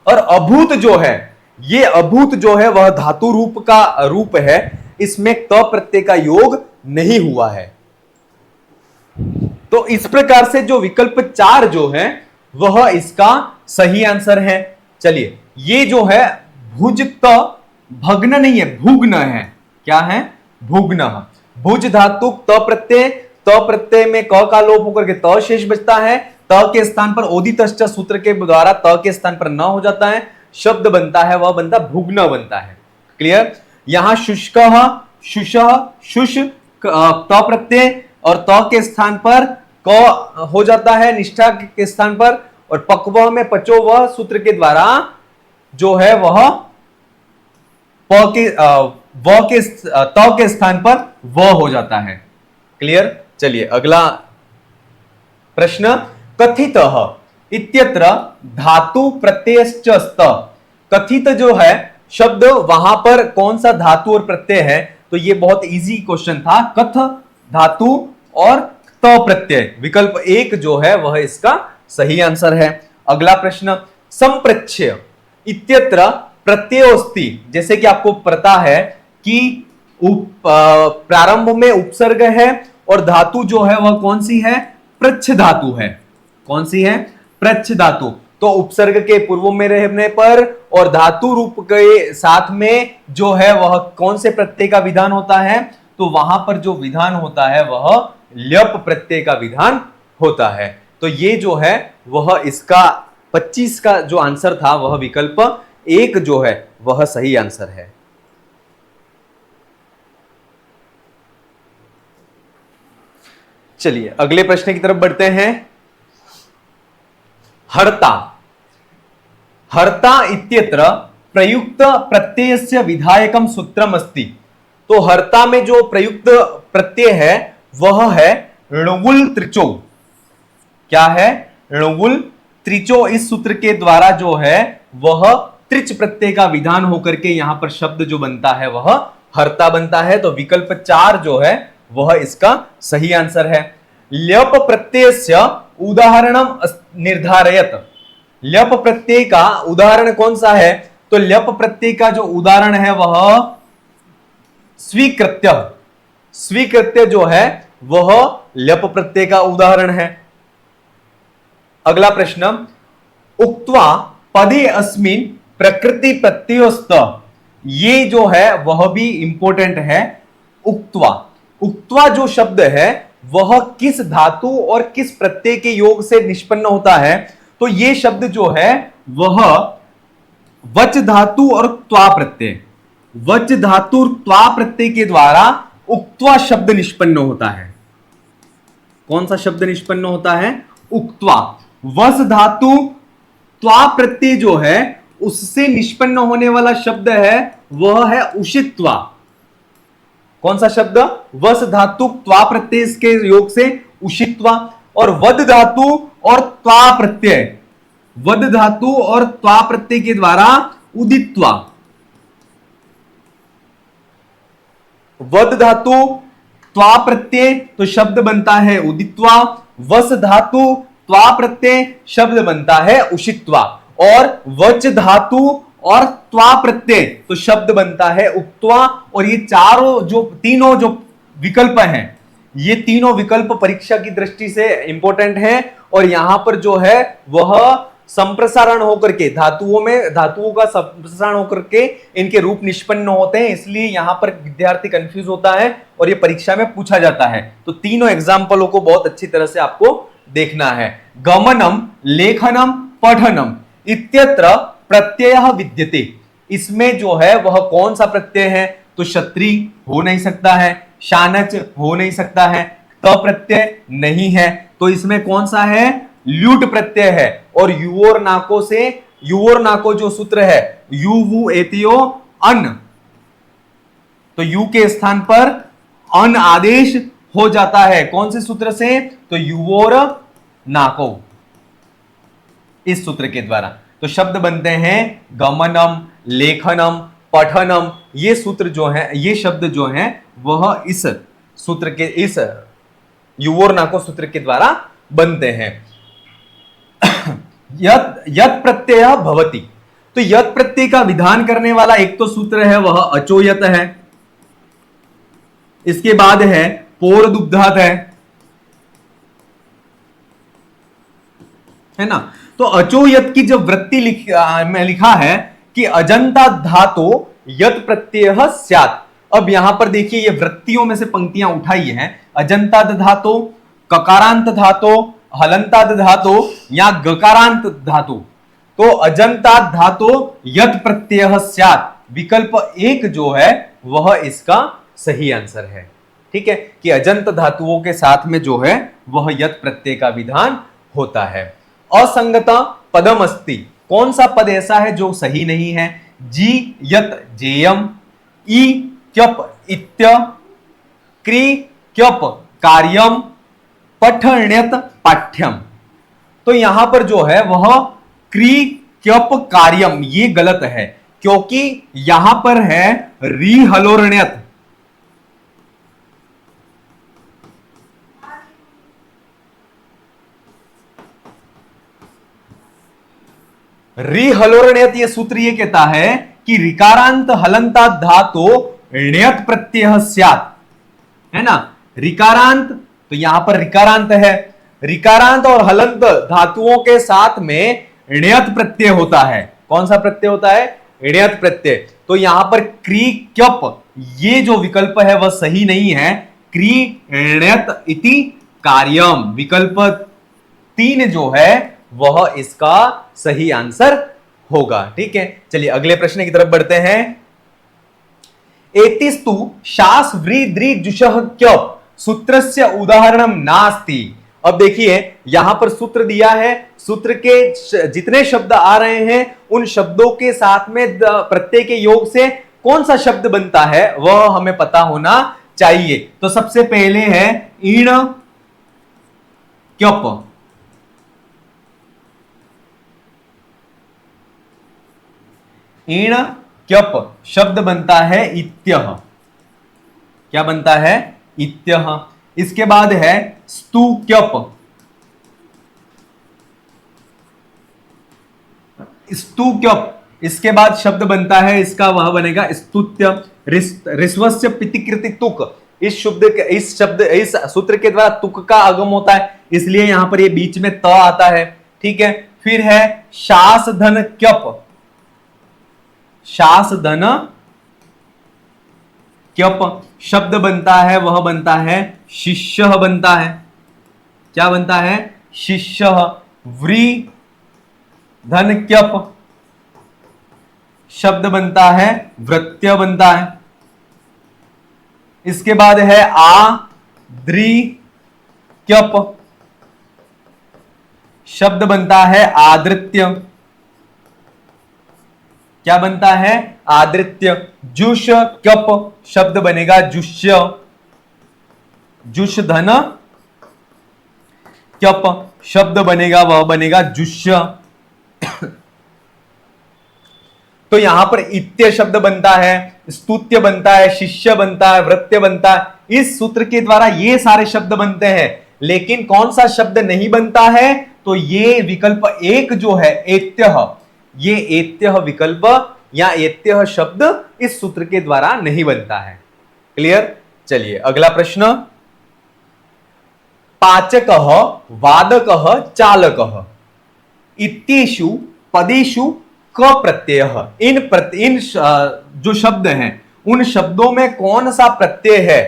और अभूत जो है, ये अभूत जो है वह धातु रूप का रूप है, इसमें त प्रत्यय का योग नहीं हुआ है। तो इस प्रकार से जो विकल्प 4 जो है वह इसका सही आंसर है। चलिए, ये जो है भुज त भग्न नहीं है, भुग्न है। क्या है? भुग्न। भुज धातु त प्रत्यय में क का लोप होकर के त शेष बचता है, त के स्थान पर ओदितश्च सूत्र के द्वारा त के स्थान पर न हो जाता है, शब्द बनता है वह बनता भुग्न बनता है। क्लियर? यहां शुष्क, शुष, शुष त प्रत्यय और त के स्थान पर क हो जाता है निष्ठा के स्थान पर, और पक्व में पचो वह सूत्र के द्वारा जो है वह प के त के स्थान पर व हो जाता है। क्लियर? चलिए अगला प्रश्न, कथितः इत्यत्र धातु प्रत्ययश्च स्त। कथित जो है शब्द, वहां पर कौन सा धातु और प्रत्यय है? तो ये बहुत इजी क्वेश्चन था। कथ धातु और त प्रत्यय, विकल्प 1 जो है वह इसका सही आंसर है। अगला प्रश्न, संप्रच्छय इत्यत्र प्रत्ययोस्ति। जैसे कि आपको पता है कि प्रारंभ में उपसर्ग है और धातु जो है वह कौन सी है? प्रच्छ धातु है। कौन सी है? प्रच्छ धातु। तो उपसर्ग के पूर्व में रहने पर और धातु रूप के साथ में जो है वह कौन से प्रत्यय का विधान होता है? तो वहां पर जो विधान होता है वह ल्यप प्रत्यय का विधान होता है। तो ये जो है वह इसका 25 का जो आंसर था वह विकल्प 1 जो है वह सही आंसर है। चलिए अगले प्रश्न की तरफ बढ़ते हैं। हर्ता, हर्ता इत्यत्र प्रयुक्त प्रत्ययस्य विधायकम सूत्रम अस्ति। तो हर्ता में जो प्रयुक्त प्रत्यय है वह है णुगुल त्रिचो। क्या है? णुगुल त्रिचो। इस सूत्र के द्वारा जो है वह त्रिच प्रत्यय का विधान होकर के यहां पर शब्द जो बनता है वह हर्ता बनता है। तो विकल्प 4 जो है वह इसका सही आंसर है। ल्यप प्रत्ययस्य उदाहरणम निर्धारयत। ल्यप प्रत्यय का उदाहरण कौन सा है? तो ल्यप प्रत्यय का जो उदाहरण है वह स्वीकृत्य। स्वीकृत्य जो है वह ल्यप प्रत्यय का उदाहरण है। अगला प्रश्न, उक्त्वा पदे अस्मिन् प्रकृति प्रत्ययोस्त। ये जो है वह भी इंपॉर्टेंट है। उक्त्वा, उक्त्वा जो शब्द है वह किस धातु और किस प्रत्यय के योग से निष्पन्न होता है? तो ये शब्द जो है वह वच धातु और त्वा प्रत्यय, वच धातु और त्वा प्रत्यय के द्वारा उक्त्वा शब्द निष्पन्न होता है। कौन सा शब्द निष्पन्न होता है? उक्त्वा। वस धातु त्वा प्रत्यय जो है उससे निष्पन्न होने वाला शब्द है वह है उषित्वा। कौन सा शब्द? वस धातु त्वा प्रत्यय के योग से उषित्वा। और वद धातु और त्वा प्रत्यय, वद धातु और त्वा प्रत्यय के द्वारा उदित्वा। वद धातु त्वा प्रत्यय तो शब्द बनता है उदित्वा, वस धातु त्वा प्रत्यय शब्द बनता है उषित्वा, और वच धातु और त्वा प्रत्यय तो शब्द बनता है उक्त्वा। और ये तीनों जो विकल्प हैं, ये तीनों विकल्प परीक्षा की दृष्टि से इंपॉर्टेंट हैं। और यहां पर जो है वह संप्रसारण होकर के धातुओं का संप्रसारण होकर के इनके रूप निष्पन्न होते हैं, इसलिए यहां पर विद्यार्थी कंफ्यूज होता है और ये परीक्षा में पूछा जाता है। तो तीनों एग्जाम्पलों को बहुत अच्छी तरह से आपको देखना है। गमनम, लेखनम, पठनम इत्यत्र प्रत्ययः विद्यते। इसमें जो है वह कौन सा प्रत्यय है? तो क्षत्रि हो नहीं सकता है, शानच हो नहीं सकता है, त प्रत्यय नहीं है, तो इसमें कौन सा है? ल्यूट प्रत्यय है। और युवोर नाको से, युवोर नाको जो सूत्र है यु वु एतियो अन, तो यू के स्थान पर अन आदेश हो जाता है। कौन से सूत्र से? तो युवोर नाको, इस सूत्र के द्वारा। तो शब्द बनते हैं गमनम, लेखनम, पठनम। ये सूत्र जो है, ये शब्द जो है वह इस सूत्र के, इस युवोर नाको सूत्र के द्वारा बनते हैं। यत् प्रत्यय भवति। तो यत प्रत्यय का विधान करने वाला एक तो सूत्र है वह अचोयत है, इसके बाद है पोरदुग्धात है ना। तो अचोयत की जब वृत्ति में लिखा है कि अजंता धातो यत प्रत्यय स्यात्। अब यहां पर देखिए ये वृत्तियों में से पंक्तियां उठाई हैं, अजंताद धातो, ककारांत धातो, हलंताद धातो या गकारांत धातु। तो अजंताद धातो यत प्रत्यय स्यात् विकल्प एक जो है वह इसका सही आंसर है। ठीक है कि अजंत धातुओं के साथ में जो है वह यत प्रत्यय का विधान होता है। असंगता पदम अस्ति, कौन सा पद ऐसा है जो सही नहीं है? जी यत जेयम, ई क्यप इत्य, क्री क्यप कार्यम, पठण्यत पाठ्यम। तो यहां पर जो है वह क्री क्यप कार्यम ये गलत है, क्योंकि यहां पर है री हलोर्ण्यत। री हलोर्ण्यत ये सूत्र ये कहता है कि रिकारांत हलंता धातो ण्यत प्रत्यय स्यात्, है ना। रिकारांत तो यहां पर रिकारांत है, रिकारांत और हलंत धातुओं के साथ में ण्यत प्रत्यय होता है। कौन सा प्रत्यय होता है? ण्यत प्रत्यय। तो यहां पर क्री क्यप ये जो विकल्प है वह सही नहीं है। क्री ण्यत इति कार्यम विकल्प 3 जो है वह इसका सही आंसर होगा। ठीक है, चलिए अगले प्रश्न की तरफ बढ़ते हैं। एतिस्तु शास व्री जुषः क्यप सूत्रस्य उदाहरणम नास्ति। अब देखिए यहां पर सूत्र दिया है, सूत्र के जितने शब्द आ रहे हैं उन शब्दों के साथ में प्रत्यय के योग से कौन सा शब्द बनता है वह हमें पता होना चाहिए। तो सबसे पहले है ईण क्यप, ईण क्यप शब्द बनता है इत्यः। क्या बनता है? इत्यः। इसके बाद है स्तु क्यप, स्तु क्यप इसके बाद शब्द बनता है इसका वह बनेगा स्तुत्य। ऋस्वस्य पितिकृति तुक, इस सूत्र के द्वारा तुक का आगम होता है, इसलिए यहां पर ये बीच में त आता है। ठीक है, फिर है शास धन क्यप, शास धन क्यप शब्द बनता है वह बनता है शिष्य बनता है। क्या बनता है? शिष्य। व्री धन क्यप शब्द बनता है वृत्य बनता है। इसके बाद है आ द्री क्यप शब्द बनता है आदृत्य। क्या बनता है? आदृत्य। जुष क्यप शब्द बनेगा जुष्य, जुष धन क्यप शब्द बनेगा वह बनेगा जुष्य। तो यहां पर इत्य शब्द बनता है, स्तुत्य बनता है, शिष्य बनता है, वृत्य बनता है। इस सूत्र के द्वारा ये सारे शब्द बनते हैं, लेकिन कौन सा शब्द नहीं बनता है? तो ये विकल्प 1 जो है एत्यः, ये एत्यः विकल्प या एत्यः शब्द इस सूत्र के द्वारा नहीं बनता है। क्लियर? चलिए अगला प्रश्न। पाचकः वादकः चालकः इत्येषु पदेषु क प्रत्ययः, इन जो शब्द हैं उन शब्दों में कौन सा प्रत्यय है?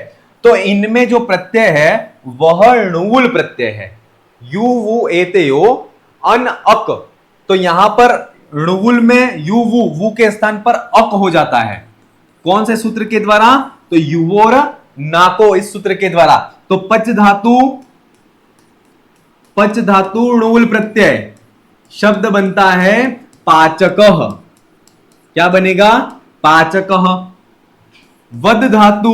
तो इनमें जो प्रत्यय है वह णुवुल प्रत्यय है। यू वु एतयो अन अक, तो यहां पर णुवुल में यू वु के स्थान पर अक हो जाता है। कौन से सूत्र के द्वारा? तो युवोर नाको इस सूत्र के द्वारा। तो पच धातु णुवुल प्रत्यय शब्द बनता है पाचकः। क्या बनेगा? पाचकः। वद धातु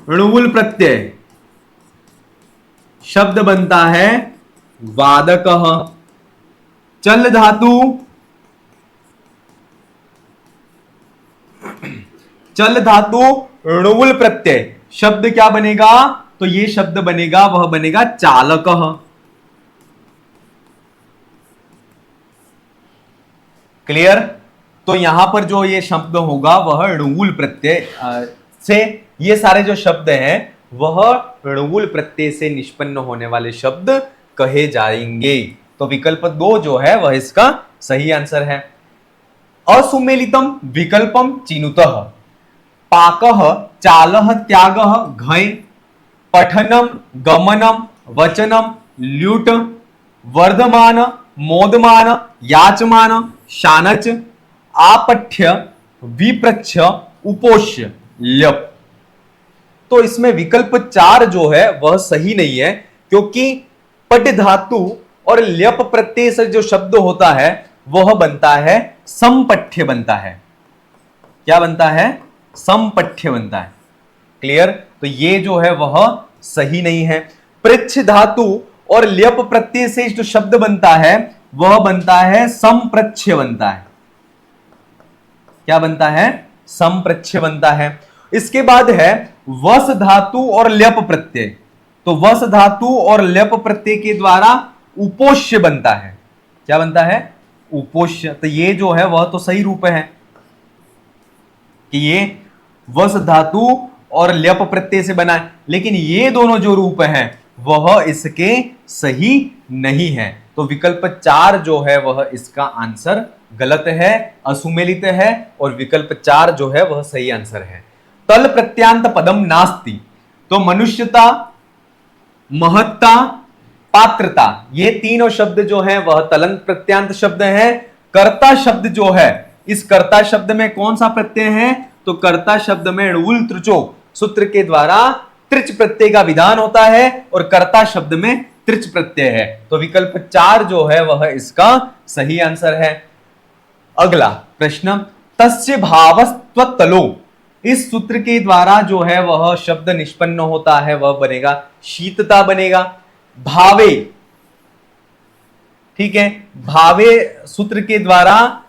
णुवुल प्रत्यय शब्द बनता है वादकः। चल धातु णुवुल प्रत्यय शब्द क्या बनेगा? तो ये शब्द बनेगा वह बनेगा चालकः। क्लियर। तो यहां पर जो ये शब्द होगा वह णुगुल प्रत्यय से, ये सारे जो शब्द हैं वह णुगुल प्रत्यय से निष्पन्न होने वाले शब्द कहे जाएंगे। तो विकल्प 2 जो है वह इसका सही आंसर है। असुमेलितम विकल्पम चिनुतः पाकः चालः त्यागः घय पठनम गमनम वचनम ल्यूट वर्धमान मोदमान याचमान शानच आपठ्य विप्रच्छ उपोष्य ल्यप। तो इसमें विकल्प 4 जो है वह सही नहीं है, क्योंकि पट धातु और ल्यप प्रत्यय से जो शब्द होता है वह बनता है संपठ्य बनता है। क्या बनता है? संपठ्य बनता है। क्लियर। तो ये जो है वह सही नहीं है। पृच्छ धातु और ल्यप प्रत्यय से जो शब्द बनता है वह बनता है संप्रच्छ बनता है। क्या बनता है? संप्रच्छ बनता है। इसके बाद है वस धातु और ल्यप प्रत्यय। तो वस धातु और ल्यप प्रत्यय के द्वारा उपोष्य बनता है। क्या बनता है? उपोष्य। तो ये जो है वह तो सही रूप है कि ये वस धातु और ल्यप प्रत्यय से बना है, लेकिन ये दोनों जो रूप हैं वह इसके सही नहीं है। तो विकल्प 4 जो है वह इसका आंसर गलत है, असुमेलित है, और विकल्प 4 जो है वह सही आंसर है। तल प्रत्यांत पदम नास्ति। तो मनुष्यता, महत्ता, पात्रता, ये तीनों शब्द जो हैं वह तलंत प्रत्यांत शब्द हैं। कर्ता शब्द जो है, इस कर्ता शब्द में कौन सा प्रत्यय है? तो कर्ता शब्द में णुगुल त्रिचो सूत्र के द्वारा त्रिच प्रत्यय का विधान होता है और कर्ता शब्द में त्रिच प्रत्यय है। तो विकल्प 4 जो है वह इसका सही आंसर है। अगला प्रश्न, तस्य भावस्त्वतलो। इस सूत्र के द्वारा जो है वह शब्द निष्पन्न होता है वह बनेगा शीतता बनेगा। भावे, ठीक है, भावे सूत्र के द्वारा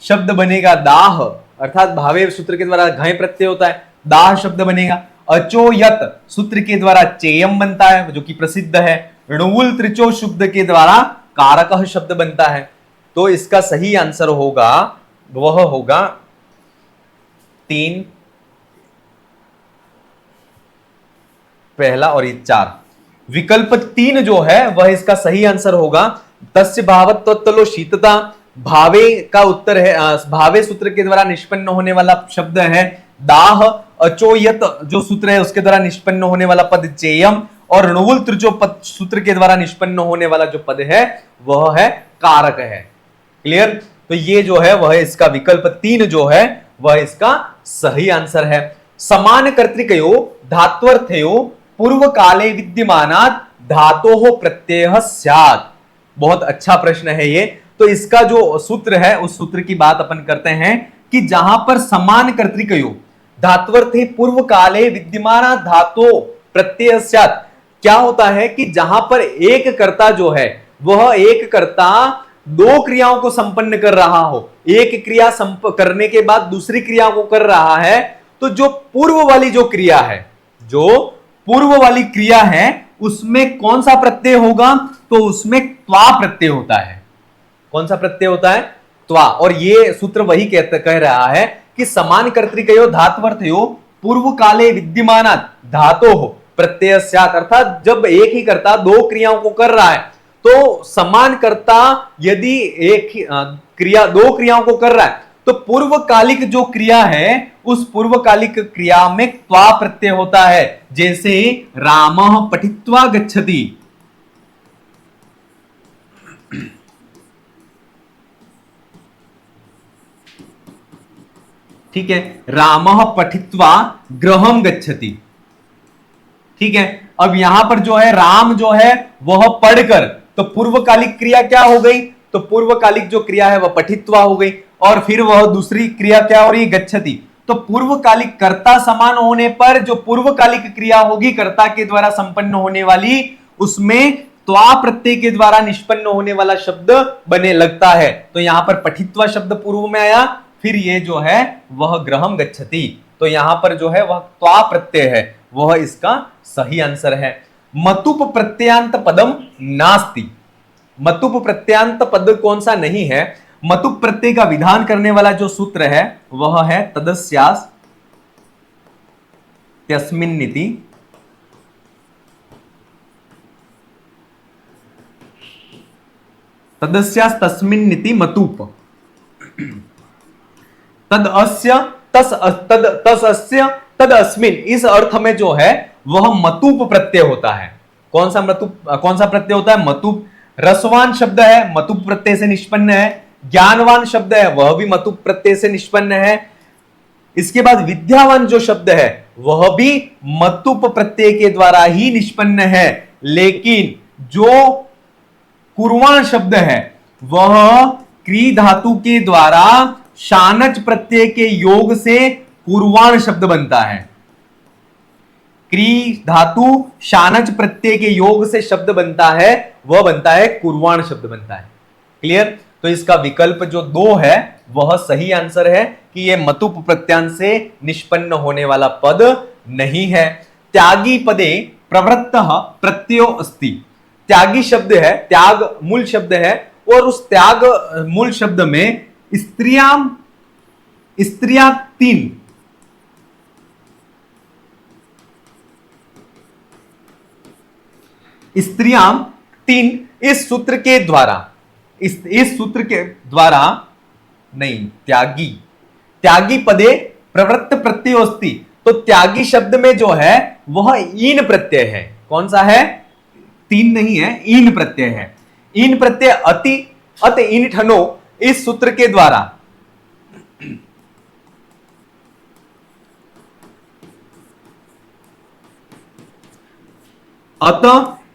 शब्द बनेगा दाह, अर्थात भावे सूत्र के द्वारा घय प्रत्यय होता है, दाह शब्द बनेगा। अचोयत सूत्र के द्वारा चेयम बनता है जो कि प्रसिद्ध है। णुगुल त्रिचो शब्द के द्वारा कारकः शब्द बनता है। तो इसका सही आंसर होगा वह होगा 3 पहला और ये 4। विकल्प 3 जो है वह इसका सही आंसर होगा। तस्य भावत्वतलो शीतता, भावे का उत्तर है, भावे सूत्र के द्वारा निष्पन्न होने वाला शब्द है दाह। अचोयत जो सूत्र है उसके द्वारा निष्पन्न होने वाला पद चेयम, और णुगुल त्रिचो पद सूत्र के द्वारा निष्पन्न होने वाला जो पद है वह है कारक है। क्लियर। तो ये जो है वह इसका विकल्प 3 जो है वह इसका सही आंसर है। समान कर्तृकयो धात्वर्थयो पूर्व काले विद्यमानात् धातोः प्रत्ययः स्यात्। बहुत अच्छा प्रश्न है ये। तो इसका जो सूत्र है उस सूत्र की बात अपन करते हैं कि जहां पर समान कर्तृकयो धात्वर्थे पूर्व काले विद्यमान धातो प्रत्यय स्यात्, क्या होता है कि जहां पर एक कर्ता जो है वह एक कर्ता 2 क्रियाओं को संपन्न कर रहा हो, एक क्रिया करने के बाद दूसरी क्रिया को कर रहा है, तो जो पूर्व वाली जो क्रिया है, जो पूर्व वाली क्रिया है उसमें कौन सा प्रत्यय होगा? तो उसमें त्वा प्रत्यय होता है। कौन सा प्रत्यय होता है? त्वा। और ये सूत्र वही कह रहा है कि समान कर्तृकयो धात्वर्थयो पूर्व काले विद्यमानात् धातोः प्रत्यय स्यात्, अर्थात जब एक ही कर्ता 2 क्रियाओं को कर रहा है तो समान कर्ता यदि एक क्रिया 2 क्रियाओं को कर रहा है तो पूर्वकालिक जो क्रिया है उस पूर्वकालिक क्रिया में त्वा प्रत्यय होता है। जैसे रामः पठित्वा गच्छति, ठीक है, रामः पठित्वा गृहं गच्छति। ठीक है, अब यहां पर जो है राम जो है वह पढ़कर, तो पूर्वकालिक क्रिया क्या हो गई? तो पूर्वकालिक जो क्रिया है वह पठित्वा हो गई, और फिर वह दूसरी क्रिया क्या हो रही है? गच्छति। तो पूर्वकालिक कर्ता समान होने पर जो पूर्वकालिक क्रिया होगी कर्ता के द्वारा संपन्न होने वाली, उसमें त्वा प्रत्यय के द्वारा निष्पन्न होने वाला शब्द बने लगता है। तो यहां पर पठित्वा शब्द पूर्व में आया, फिर ये जो है वह गृहं गच्छति। तो यहां पर जो है वह त्वा प्रत्यय है, वह इसका सही आंसर है। मतुप प्रत्यांत पदम नास्ति। मतुप प्रत्यांत पद कौन सा नहीं है? मतुप प्रत्यय का विधान करने वाला जो सूत्र है वह है तदस्यास् त्यस्मिन्निति तदस्यास् तस्मिन्निति मतुप तद अस्य तद अस्य तद अस्मिन, इस अर्थ में जो है वह मतुप प्रत्यय होता है। कौन सा प्रत्यय होता है? मतुप। रसवान शब्द है, मतुप प्रत्यय से निष्पन्न है। ज्ञानवान शब्द है, वह भी मतुप प्रत्यय से निष्पन्न है। इसके बाद विद्यावान जो शब्द है वह भी मतुप प्रत्यय के द्वारा ही निष्पन्न है। लेकिन जो कुर्वाण शब्द है वह क्री धातु के द्वारा शानच प्रत्यय के योग से कुर्वाण शब्द बनता है। क्री धातु शानच प्रत्यय के योग से शब्द बनता है, वह बनता है कुर्वाण शब्द बनता है। क्लियर? तो इसका विकल्प जो 2 है वह सही आंसर है कि यह मतुप प्रत्यांश से निष्पन्न होने वाला पद नहीं है। त्यागी पदे प्रवृत्तः प्रत्ययो अस्ति। त्यागी शब्द है, त्याग मूल शब्द है, और उस त्याग मूल शब्द में स्त्रियां 3, इस सूत्र के द्वारा, इस सूत्र के द्वारा नहीं, त्यागी पदे प्रवृत्त प्रत्ययो अस्ति। तो त्यागी शब्द में जो है वह ईन प्रत्यय है। कौन सा है? 3 नहीं है, ईन प्रत्यय है। ईन प्रत्यय अत इन ठनो, इस सूत्र के द्वारा अत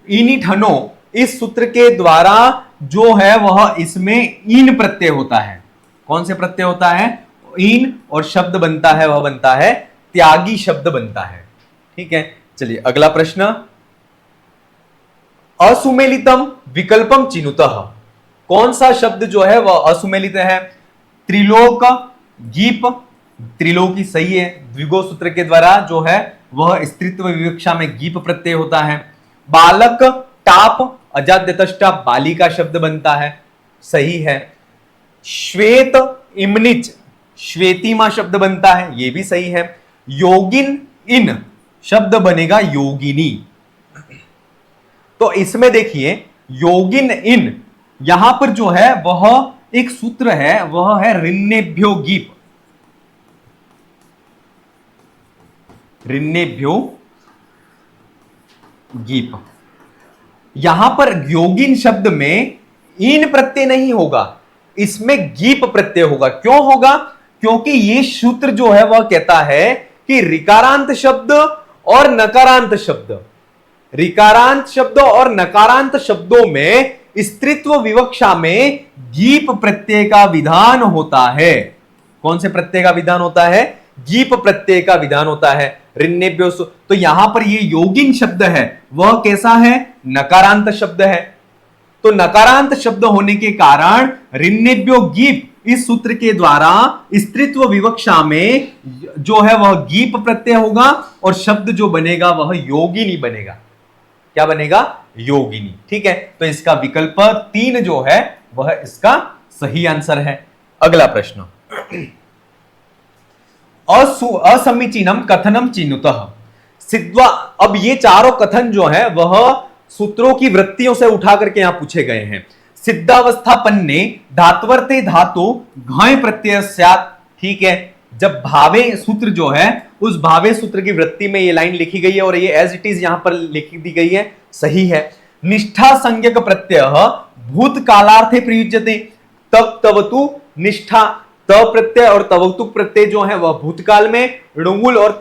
इन ठनो, इस सूत्र के द्वारा जो है वह इसमें ईन प्रत्यय होता है। कौन से प्रत्यय होता है? ईन, और शब्द बनता है वह बनता है त्यागी शब्द बनता है। ठीक है, चलिए अगला प्रश्न। असुमेलितम विकल्पम चिनुतः। कौन सा शब्द जो है वह असुमेलित है? त्रिलोक, गीप। त्रिलोकी सही है। द्विगो सूत्र के द्वारा जो है वह स्त्रीत्व विवक्षा में गीप प्रत्यय होता है। बालक, टाप, अजाद्यतष्टा बालिका शब्द बनता है, सही है। श्वेत, इमनिच, श्वेतिमा शब्द बनता है, यह भी सही है। योगिन, इन शब्द बनेगा योगिनी। तो इसमें देखिए योगिन इन, यहां पर जो है वह एक सूत्र है, वह है ऋन्नेभ्यो गीप। ऋन्नेभ्यो गीप। यहां पर योगिन शब्द में ईन प्रत्यय नहीं होगा, इसमें गीप प्रत्यय होगा। क्यों होगा? क्योंकि यह सूत्र जो है वह कहता है कि ऋकारांत शब्द और नकारांत शब्द, ऋकारांत शब्द और नकारांत शब्दों में स्त्रीत्व विवक्षा में गीप प्रत्यय का विधान होता है। कौन से प्रत्यय का विधान होता है? गीप प्रत्यय का विधान होता है। ऋन्नेभ्यो, तो यहां पर ये योगिन शब्द है वह कैसा है? नकारांत शब्द है। तो नकारांत शब्द होने के कारण ऋन्नेभ्यो गीप, इस सूत्र के द्वारा स्त्रीत्व विवक्षा में जो है वह गीप प्रत्यय होगा, और शब्द जो बनेगा वह योगिनी बनेगा। क्या बनेगा? योगिनी। ठीक है, तो इसका विकल्प 3 जो है वह इसका सही आंसर है। अगला प्रश्न। असमीचीनम कथनम चिनुतः। सिद्धा, अब ये चारों कथन जो है वह सूत्रों की वृत्तियों से उठा करके यहां पूछे गए हैं। सिद्धावस्थापन्ने धात्वर्ते धातु घय प्रत्यय स्यात्। ठीक है, जब भावे सूत्र जो है उस भावे सूत्र की वृत्ति में ये लाइन लिखी गई है और ये एज इट इज यहां पर लिखी दी गई है, सही है। निष्ठा संज्ञक प्रत्यय भूतकालार्थे प्रयुज्यते। तब तवतु निष्ठा, त प्रत्यय और तवतु प्रत्यय जो है वह भूतकाल में, णुमुल और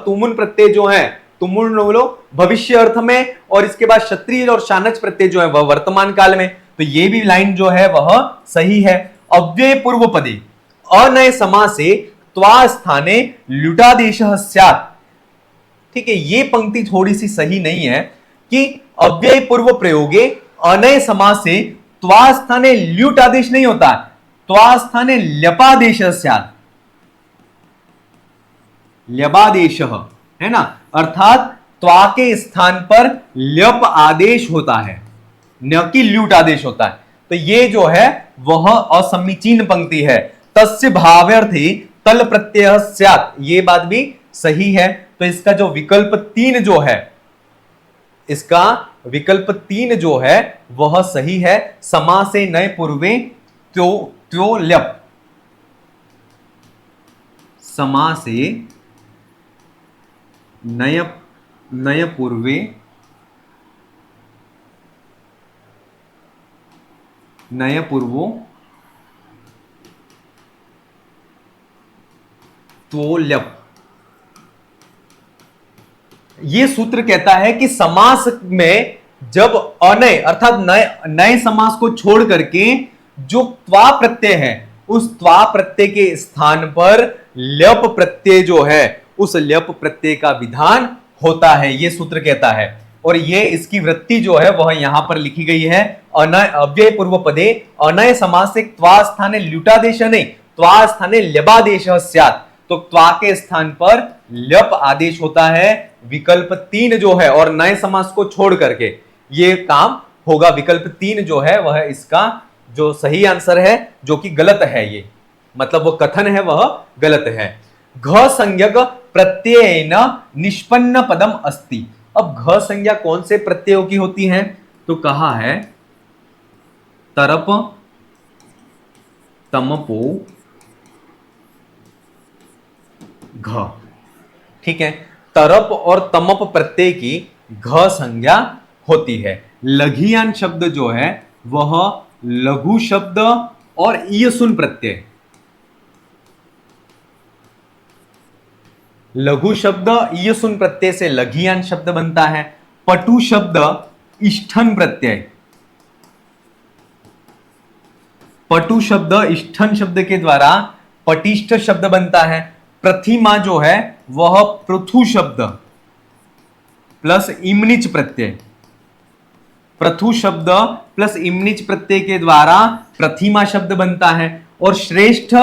तुमुन प्रत्यय जो है, तुमुल णुमुलो भविष्य अर्थ में, और इसके बाद क्षत्रिय और शानच प्रत्यय जो है वह वर्तमान काल में। तो ये भी लाइन जो है वह सही है। अव्यय पूर्व पदे अनय समासे त्वा स्थाने ल्युटादेशः स्यात्। ठीक है, ये पंक्ति थोड़ी सी सही नहीं है कि अव्यय पूर्व प्रयोगे अनय समासे त्वा स्थाने ल्युट आदेश नहीं होता, त्वा स्थाने ल्यपादेश स्यात्। ल्यपादेश है ना, अर्थात त्वा के स्थान पर ल्यप आदेश होता है, न कि ल्यूट आदेश होता है। तो ये जो है वह असमीचीन पंक्ति है। तस्य भावार्थे तल प्रत्यय स्यात्, ये बात भी सही है। तो इसका जो विकल्प 3 जो है, इसका विकल्प 3 जो है वह सही है। समासे नए पूर्वे त्यो ल्यप, समासे नय पूर्वे नय पूर्वो तो ल्यप, ये सूत्र कहता है कि समास में जब अनय अर्थात नए समास को छोड़ करके जो त्वा प्रत्यय है, उस त्वा प्रत्यय के स्थान पर ल्यप प्रत्यय जो है, उस ल्यप प्रत्यय का विधान होता है, ये सूत्र कहता है। और ये इसकी वृत्ति जो है वह यहां पर लिखी गई है। अनय अव्यय पूर्व पदे अनय समास से त्वा स्थाने ल्युटादेश नहीं, त्वा स्थाने ल्यबादेश स्यात्, तो त्वा के स्थान पर ल्यप आदेश होता है। विकल्प 3 जो है और नए समास को छोड़ करके ये काम होगा। विकल्प 3 जो है वह इसका जो सही आंसर है, जो कि गलत है। ये मतलब वो कथन है वह गलत है। घ संज्ञक प्रत्ययेन निष्पन्न पदम अस्ति। अब घ संज्ञा कौन से प्रत्ययों की होती है? तो कहा है तरप, तमपो, घ। ठीक है, तरप और तमप प्रत्यय की घ संज्ञा होती है। लघियान शब्द जो है वह लघु शब्द और ईयसुन प्रत्यय, लघु शब्द ईयसुन प्रत्यय से लघियान शब्द बनता है। पटु शब्द इष्ठन प्रत्यय, पटु शब्द इष्ठन शब्द के द्वारा पटिष्ठ शब्द बनता है। प्रतिमा जो है वह पृथु शब्द प्लस इमनिच प्रत्यय, पृथु शब्द प्लस इमनिच प्रत्यय के द्वारा प्रतिमा शब्द बनता है। और श्रेष्ठ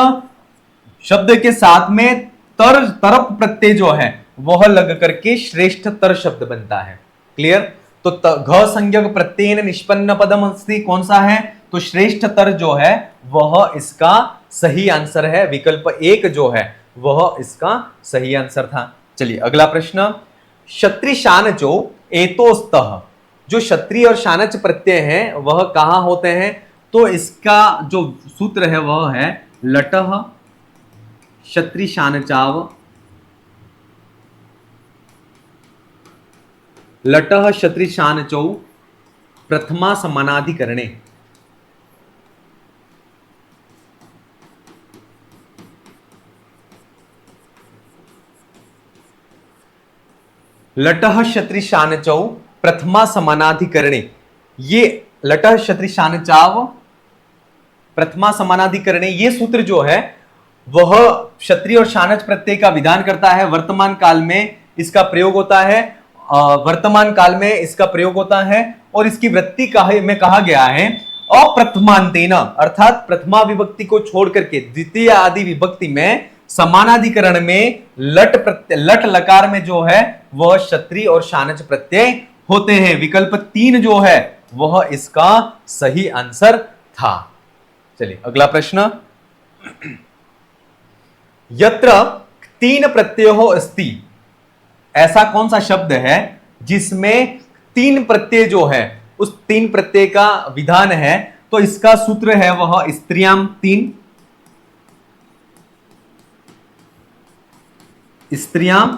शब्द के साथ में तरप प्रत्यय जो है वह लग करके श्रेष्ठ तर शब्द बनता है। क्लियर? तो घ संज्ञक प्रत्यय निष्पन्न पदम अस्ति कौन सा है? तो श्रेष्ठ तर जो है वह इसका सही आंसर है। विकल्प 1 जो है वह इसका सही आंसर था। चलिए अगला प्रश्न। क्षत्रि शानचो एतोस्तः, जो क्षत्रिय और शानच प्रत्यय हैं वह कहां होते हैं? तो इसका जो सूत्र है वह है लटः क्षत्रि शानचाव, लटः क्षत्रि शानचौ प्रथमा समानाधिकरणे। लटः क्षत्रि शानचौ प्रथमा समानाधिकरणे, ये लटः क्षत्रि शानचाव प्रथमा समानाधिकरणे, ये सूत्र जो है वह क्षत्रिय और शानच प्रत्यय का विधान करता है। वर्तमान काल में इसका प्रयोग होता है, वर्तमान काल में इसका प्रयोग होता है। और इसकी वृत्ति में कहा गया है अप्रथमांतेन, अर्थात प्रथमा विभक्ति को छोड़ करके द्वितीय आदि विभक्ति में समानाधिकरण में लट लकार में जो है वह क्षत्रिय और शानच प्रत्यय होते हैं। विकल्प 3 जो है वह इसका सही आंसर था। चलिए अगला प्रश्न। यत्र 3 प्रत्ययो अस्ति, ऐसा कौन सा शब्द है जिसमें 3 प्रत्यय जो है उस 3 प्रत्यय का विधान है? तो इसका सूत्र है वह स्त्रियाम 3, स्त्रियाम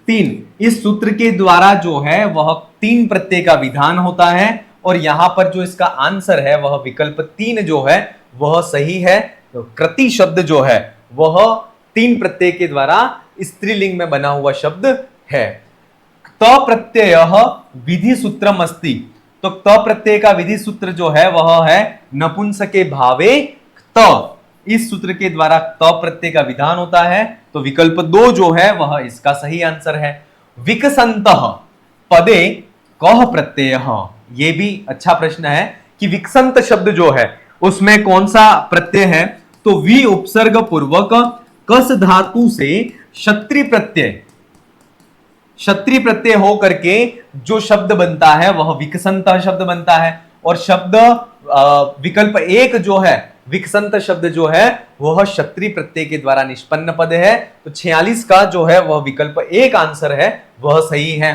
3। इस सूत्र के द्वारा जो है वह 3 प्रत्यय का विधान होता है। और यहां पर जो इसका आंसर है वह विकल्प 3 जो है वह सही है। तो कृति शब्द जो है वह 3 प्रत्यय के द्वारा स्त्रीलिंग में बना हुआ शब्द है। त प्रत्यय विधि सूत्रम अस्ति, तो त प्रत्यय का विधि सूत्र जो है वह है नपुंसके भावे त। इस सूत्र के द्वारा त प्रत्यय का विधान होता है। तो विकल्प 2 जो है वह इसका सही आंसर है। विकसंतः पदे कः प्रत्यय, ये भी अच्छा प्रश्न है कि विकसंत शब्द जो है उसमें कौन सा प्रत्यय है? तो वी उपसर्ग पूर्वक कस धातु से क्षत्रि प्रत्यय हो करके जो शब्द बनता है वह विकसंत शब्द बनता है। और शब्द विकल्प 1 जो है विकसंत शब्द जो है वह क्षत्रिय प्रत्यय के द्वारा निष्पन्न पद है। तो 46 का जो है वह विकल्प एक आंसर है, वह सही है।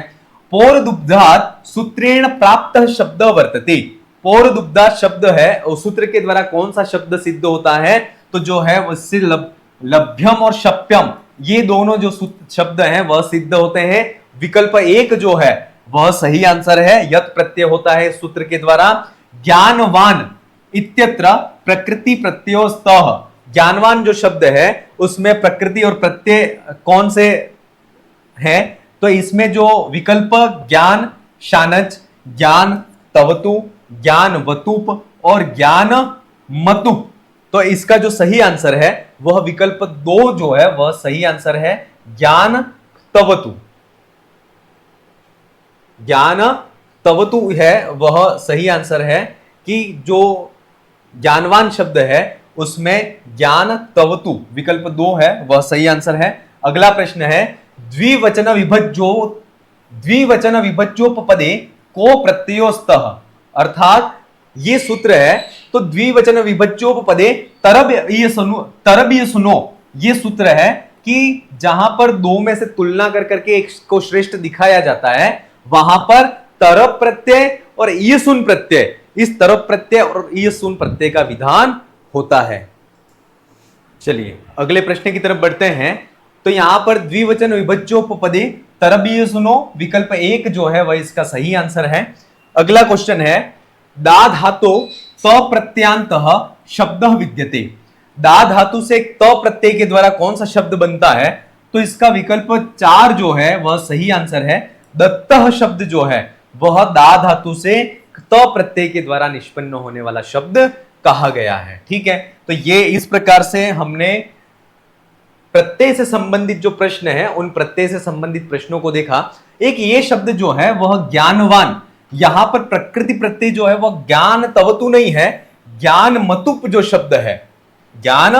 पौरदुग्धात् सूत्रेण प्राप्त शब्द वर्तते। पौरदुग्धात् शब्द है, उस सूत्र के द्वारा कौन सा शब्द सिद्ध होता है? तो जो है उससे लभ्यम और शप्यम, ये दोनों जो शब्द हैं वह सिद्ध होते हैं। विकल्प एक जो है वह सही आंसर है। यत प्रत्यय होता है सूत्र के द्वारा। ज्ञानवान इत्यत्र प्रकृति प्रत्ययो स्तः। ज्ञानवान जो शब्द है उसमें प्रकृति और प्रत्यय कौन से है? तो इसमें जो विकल्प ज्ञान शानच, ज्ञान तवतु, ज्ञान वतुप और ज्ञान मतुप, तो इसका जो सही आंसर है वह विकल्प 2 जो है वह सही आंसर है, ज्ञान तवतु। ज्ञान तवतु है वह सही आंसर है कि जो ज्ञानवान शब्द है उसमें ज्ञान तवतु विकल्प 2 है, वह सही आंसर है। अगला प्रश्न है द्विवचन विभज्योपपदे को प्रत्ययो स्तः। अर्थात ये सूत्र है तो द्विवचन विभज्योपपदे तरब ये सुनो, ये सूत्र है कि जहां पर दो में से तुलना कर करके एक को श्रेष्ठ दिखाया जाता है वहां पर तरब प्रत्यय और ये सुन प्रत्यय, इस तरब प्रत्यय और ये सुन प्रत्यय का विधान होता है। चलिए अगले प्रश्न की तरफ बढ़ते हैं। तो यहां पर द्विवचन विभज्योपपदे तरब ये सुनो विकल्प 1 जो है वह इसका सही आंसर है। अगला क्वेश्चन है दा धातु त प्रत्यांतः शब्द विद्यते। दा धातु से त प्रत्यय के द्वारा कौन सा शब्द बनता है? तो इसका विकल्प 4 जो है वह सही आंसर है। दत्तः शब्द जो है वह दा धातु से त प्रत्यय के द्वारा निष्पन्न होने वाला शब्द कहा गया है। ठीक है, तो ये इस प्रकार से हमने प्रत्यय से संबंधित जो प्रश्न है उन प्रत्यय से संबंधित प्रश्नों को देखा। एक ये शब्द जो है वह ज्ञानवान, यहां पर प्रकृति प्रत्यय जो है वह ज्ञान तवतु नहीं है, ज्ञान मतुप जो शब्द है, ज्ञान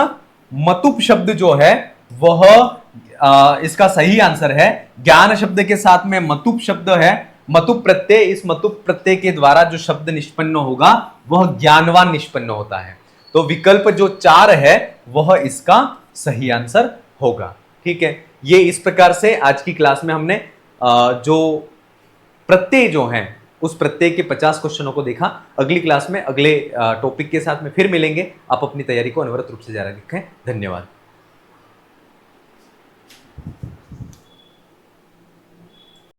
मतुप शब्द जो है वह इसका सही आंसर है। ज्ञान शब्द के साथ में मतुप शब्द है, मतुप प्रत्यय, इस मतुप प्रत्यय के द्वारा जो शब्द निष्पन्न होगा वह ज्ञानवान निष्पन्न होता है। तो विकल्प जो 4 है वह इसका सही आंसर होगा। ठीक है, ये इस प्रकार से आज की क्लास में हमने जो प्रत्यय जो हैं उस प्रत्यय के 50 क्वेश्चनों को देखा। अगली क्लास में अगले टॉपिक के साथ में फिर मिलेंगे। आप अपनी तैयारी को अनवरत रूप से जारी रखें। धन्यवाद।